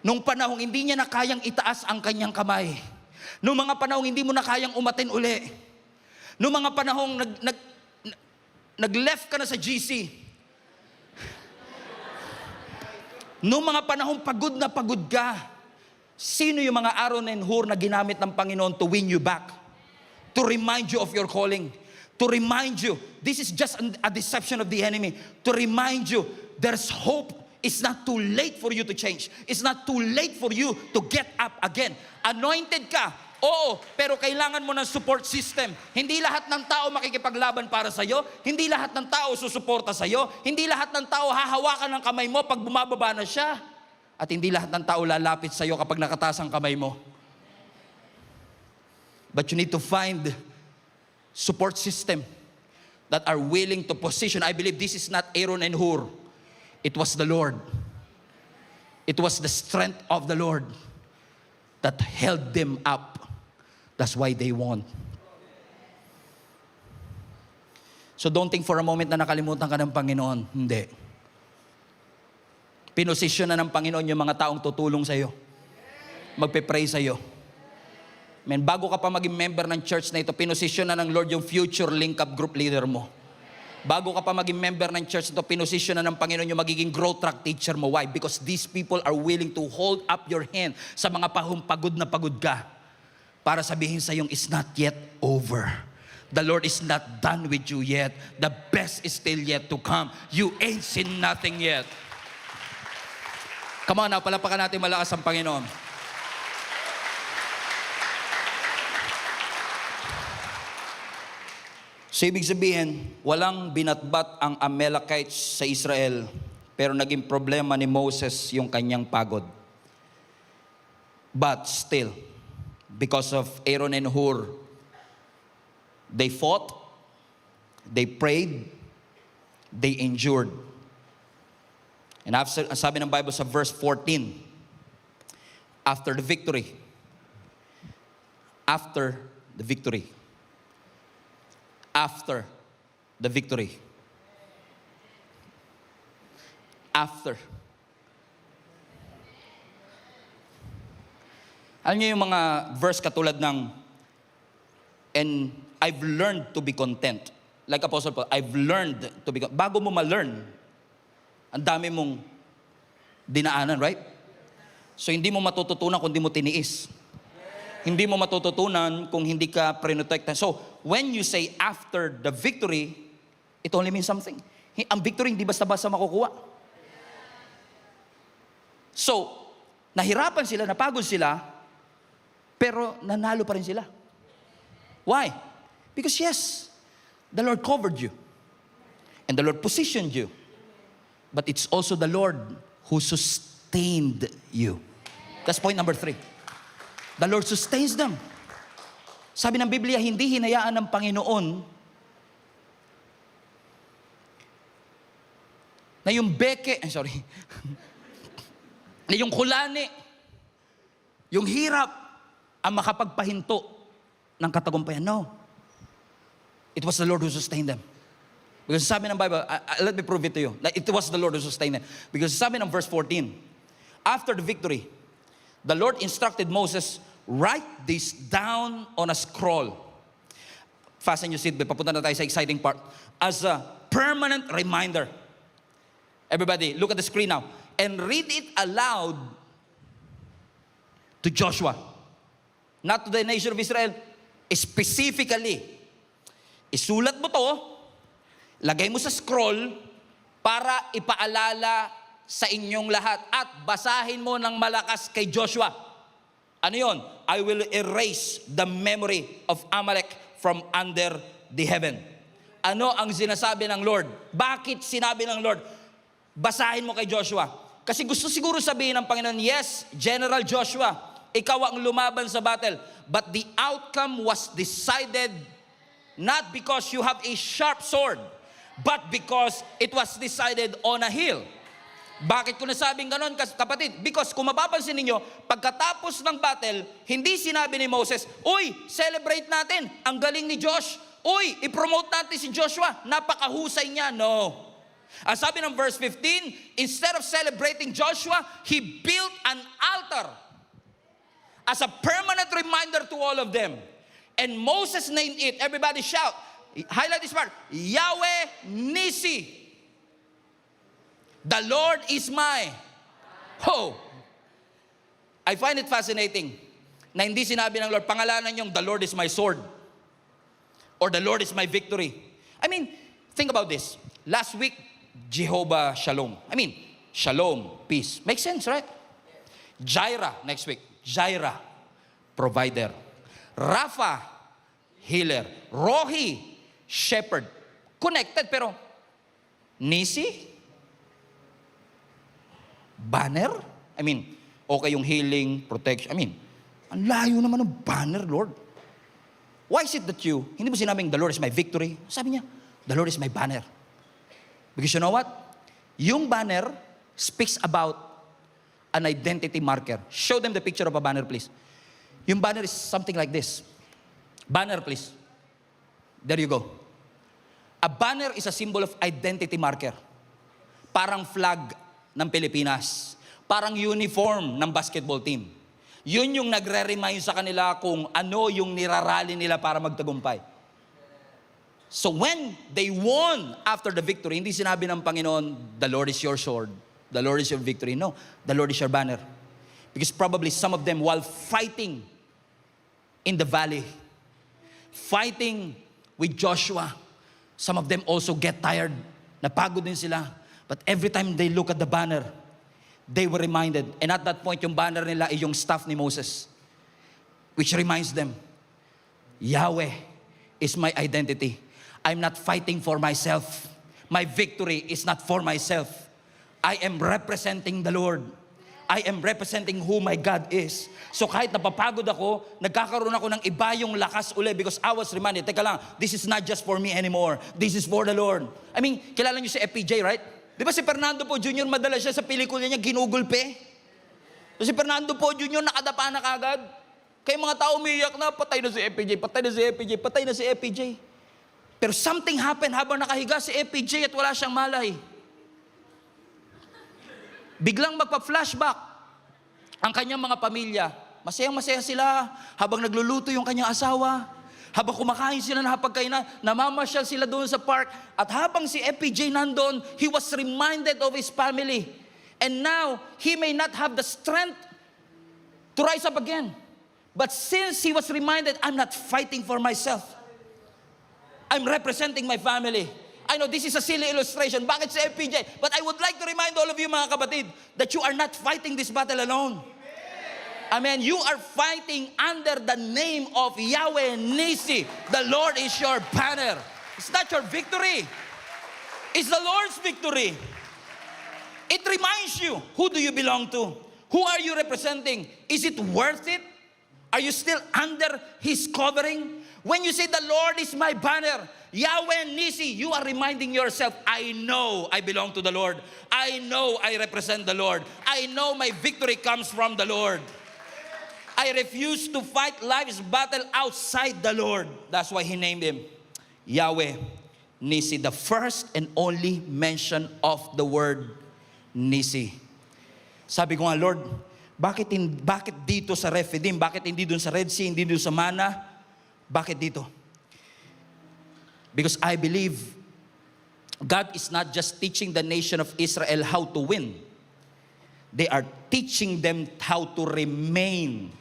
Nung panahong hindi niya na kayang itaas ang kanyang kamay. Nung mga panahong hindi mo na kayang umatin uli. Nung mga panahong nag-left ka na sa GC. Nung mga panahong pagod na pagod ka. Sino yung mga Aaron and Hur na ginamit ng Panginoon to win you back? To remind you of your calling. To remind you, this is just a deception of the enemy. To remind you, there's hope. It's not too late for you to change. It's not too late for you to get up again. Anointed ka, oo, pero kailangan mo ng support system. Hindi lahat ng tao makikipaglaban para sa'yo. Hindi lahat ng tao susuporta sa'yo. Hindi lahat ng tao hahawakan ng kamay mo pag bumababa na siya. At hindi lahat ng tao lalapit sa'yo kapag nakataas ang kamay mo. But you need to find support system that are willing to position. I believe this is not Aaron and Hur. It was the Lord. It was the strength of the Lord that held them up. That's why they won. So don't think for a moment na nakalimutan ka ng Panginoon. Hindi. Pinosisyon na ng Panginoon yung mga taong tutulong sa'yo. Magpe-pray sa'yo. Man, bago ka pa maging member ng church na ito, pinosisyon na ng Lord yung future link-up group leader mo. Bago ka pa maging member ng church ito, pinosisyon na ng Panginoon yung magiging growth track teacher mo. Why? Because these people are willing to hold up your hand sa mga pagod na pagod ka para sabihin sa yung it's not yet over. The Lord is not done with you yet. The best is still yet to come. You ain't seen nothing yet. Come on, palapakan natin malakas ang Panginoon. So ibig sabihin, walang binatbat ang Amalekites sa Israel, pero naging problema ni Moses yung kanyang pagod. But still, because of Aaron and Hur, they fought, they prayed, they endured. And sabi ng Bible sa verse 14, after the victory, after the victory, after the victory. After. Alam niyo yung mga verse katulad ng, and I've learned to be content. Like Apostle Paul, I've learned to be content. Bago mo ma-learn, ang dami mong dinaanan, right? So hindi mo matututunan kung hindi mo tiniis. Hindi mo matututunan kung hindi ka prinotektan. So, when you say after the victory, it only means something. Ang victory hindi basta-basta makukuha. So, nahirapan sila, napagod sila, pero nanalo pa rin sila. Why? Because yes, the Lord covered you. And the Lord positioned you. But it's also the Lord who sustained you. That's point number 3. The Lord sustains them. Sabi ng Biblia, hindi hinayaan ng Panginoon na yung na yung kulani, yung hirap, ang makapagpahinto ng katagumpayan. No. It was the Lord who sustained them. Because sabi ng Bible, let me prove it to you. It was the Lord who sustained them. Because sabi ng verse 14, after the victory, the Lord instructed Moses, write this down on a scroll. Fasten your seatbelt. Papunta na tayo sa exciting part. As a permanent reminder. Everybody, look at the screen now. And read it aloud to Joshua. Not to the nation of Israel. Specifically. Isulat mo to, lagay mo sa scroll, para ipaalala sa inyong lahat. At basahin mo ng malakas kay Joshua. Ano yun? I will erase the memory of Amalek from under the heaven. Ano ang sinasabi ng Lord? Bakit sinabi ng Lord? Basahin mo kay Joshua. Kasi gusto siguro sabihin ng Panginoon, yes, General Joshua, ikaw ang lumaban sa battle. But the outcome was decided not because you have a sharp sword, but because it was decided on a hill. Bakit ko nasabing ganon, kapatid? Because kung mapapansin ninyo, pagkatapos ng battle, hindi sinabi ni Moses, uy, celebrate natin, ang galing ni Josh. uy, i-promote natin si Joshua, napakahusay niya. No. Ang sabi ng verse 15, instead of celebrating Joshua, he built an altar as a permanent reminder to all of them. And Moses named it, everybody shout, highlight this part, Yahweh Nisi. The Lord is my. Oh, I find it fascinating na hindi sinabi ng Lord, pangalanan yung the Lord is my sword or the Lord is my victory. I mean, think about this. Last week, Jehovah Shalom. I mean, Shalom, peace. Makes sense, right? Jireh, next week. Jireh, provider. Rapha, healer. Rohi, shepherd. Connected, pero Nisi, banner? I mean, okay yung healing, protection. I mean, ang layo naman ng banner, Lord. Why is it that hindi mo sinabing, the Lord is my victory? Sabi niya, the Lord is my banner. Because you know what? Yung banner speaks about an identity marker. Show them the picture of a banner, please. Yung banner is something like this. Banner, please. There you go. A banner is a symbol of identity marker. Parang flag ng Pilipinas. Parang uniform ng basketball team. Yun yung nagre-remind sa kanila kung ano yung nirarally nila para magtagumpay. So when they won after the victory, hindi sinabi ng Panginoon, the Lord is your sword, the Lord is your victory. No, the Lord is your banner. Because probably some of them, while fighting in the valley, fighting with Joshua, some of them also get tired. Napagod din sila. But every time they look at the banner, they were reminded. And at that point, yung banner nila ay yung staff ni Moses. Which reminds them, Yahweh is my identity. I'm not fighting for myself. My victory is not for myself. I am representing the Lord. I am representing who my God is. So kahit napapagod ako, nagkakaroon ako ng iba yung lakas uli because I was reminded, teka lang, this is not just for me anymore. This is for the Lord. I mean, kilala niyo si FPJ, right? Di ba si Fernando Po Jr. madalas siya sa pelikula niya ginugulpe? So si Fernando Po Jr. nakadapa na kagad. Kaya mga tao umiyak na, patay na si FPJ, patay na si FPJ, patay na si FPJ. Pero something happened habang nakahiga si FPJ at wala siyang malay. Biglang magpa-flashback ang kanyang mga pamilya. Masayang-masaya sila habang nagluluto yung kanyang asawa. Habang kumakain sila na hapagkainan, namamasyal sila doon sa park. At habang si FPJ nandun, he was reminded of his family. And now, he may not have the strength to rise up again. But since he was reminded, I'm not fighting for myself. I'm representing my family. I know this is a silly illustration. Bakit si FPJ? But I would like to remind all of you mga kapatid that you are not fighting this battle alone. Amen. You are fighting under the name of Yahweh Nisi. The Lord is your banner. It's not your victory. It's the Lord's victory. It reminds you, who do you belong to? Who are you representing? Is it worth it? Are you still under His covering? When you say the Lord is my banner, Yahweh Nisi, you are reminding yourself, I know I belong to the Lord. I know I represent the Lord. I know my victory comes from the Lord. I refuse to fight life's battle outside the Lord. That's why He named Him Yahweh Nisi, the first and only mention of the word Nisi. Sabi ko nga, Lord, bakit dito sa Rephidim? Bakit hindi doon sa Red Sea? Hindi doon sa Mana? Bakit dito? Because I believe God is not just teaching the nation of Israel how to win. They are teaching them how to remain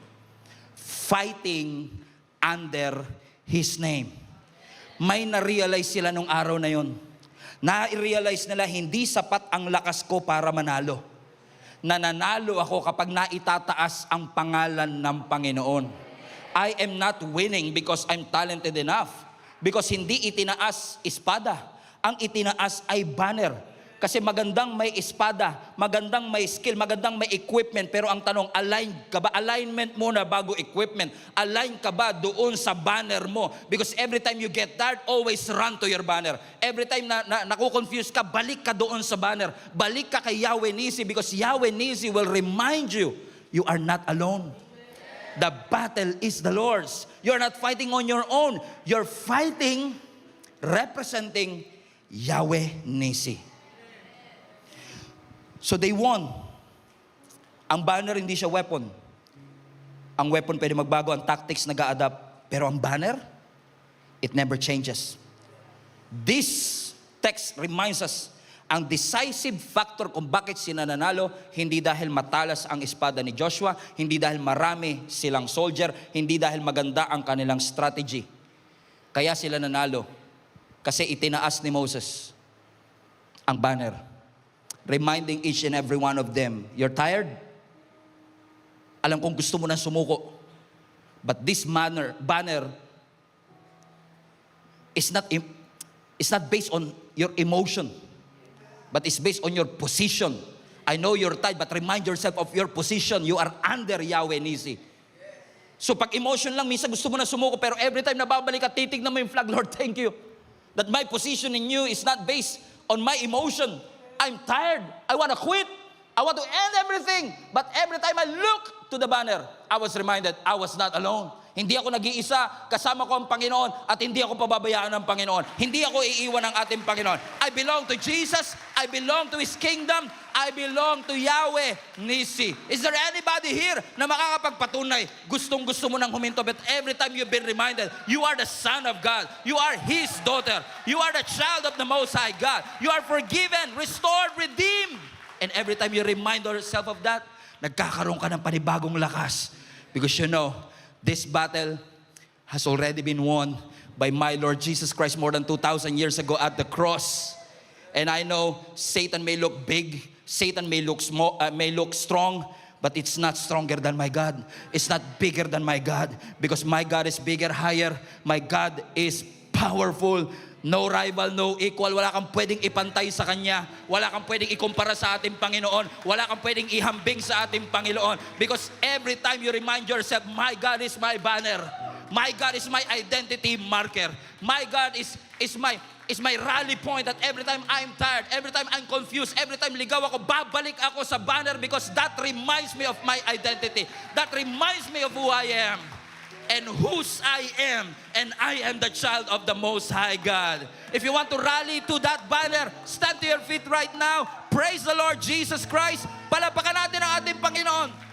fighting under His name. May na-realize sila nung araw na yon. Na-realize nila hindi sapat ang lakas ko para manalo. Nananalo ako kapag naitataas ang pangalan ng Panginoon. I am not winning because I'm talented enough. Because hindi itinaas espada. Ang itinaas ay banner. Kasi magandang may espada, magandang may skill, magandang may equipment. Pero ang tanong, align ka ba? Alignment muna bago equipment. Align ka ba doon sa banner mo? Because every time you get tired, always run to your banner. Every time na nakukonfuse ka, balik ka doon sa banner. Balik ka kay Yahweh Nisi because Yahweh Nisi will remind you, you are not alone. The battle is the Lord's. You're not fighting on your own. You're fighting representing Yahweh Nisi. So they won. Ang banner hindi siya weapon. Ang weapon pwede magbago, ang tactics nag-a-adapt. Pero ang banner, it never changes. This text reminds us, ang decisive factor kung bakit sila nanalo, hindi dahil matalas ang espada ni Joshua, hindi dahil marami silang soldier, hindi dahil maganda ang kanilang strategy. Kaya sila nanalo. Kasi itinaas ni Moses ang banner, reminding each and every one of them, you're tired? Alam kong gusto mo na sumuko. But this banner is not based on your emotion, but it's based on your position. I know you're tired, but remind yourself of your position. You are under Yahweh Nisi. So pag emotion lang, minsan gusto mo na sumuko, pero every time nababalik at titignan mo yung flag, Lord, thank you. That my position in you is not based on my emotion. I'm tired. I want to quit. I want to end everything. But every time I look to the banner, I was reminded I was not alone. Hindi ako nag-iisa, kasama ko ang Panginoon at hindi ako pababayaan ng Panginoon. Hindi ako iiwan ng ating Panginoon. I belong to Jesus. I belong to His kingdom. I belong to Yahweh Nisi. Is there anybody here na makakapagpatunay, gustong-gusto mo nang huminto, but every time you've been reminded, you are the son of God. You are His daughter. You are the child of the Most High God. You are forgiven, restored, redeemed. And every time you remind yourself of that, nagkakaroon ka ng panibagong lakas. Because you know, this battle has already been won by my Lord Jesus Christ more than 2,000 years ago at the cross. And I know Satan may look big, Satan may look small, may look strong, but it's not stronger than my God. It's not bigger than my God, because my God is bigger, higher. My God is powerful. No rival, no equal. Wala kang pwedeng ipantay sa Kanya. Wala kang pwedeng ikumpara sa ating Panginoon. Wala kang pwedeng ihambing sa ating Panginoon. Because every time you remind yourself, my God is my banner. My God is my identity marker. My God is my rally point, that every time I'm tired, every time I'm confused, every time ligaw ako, babalik ako sa banner, because that reminds me of my identity. That reminds me of who I am and whose I am, and I am the child of the Most High God. If you want to rally to that banner, stand to your feet right now. Praise the Lord Jesus Christ. Palapakan natin ang ating Panginoon.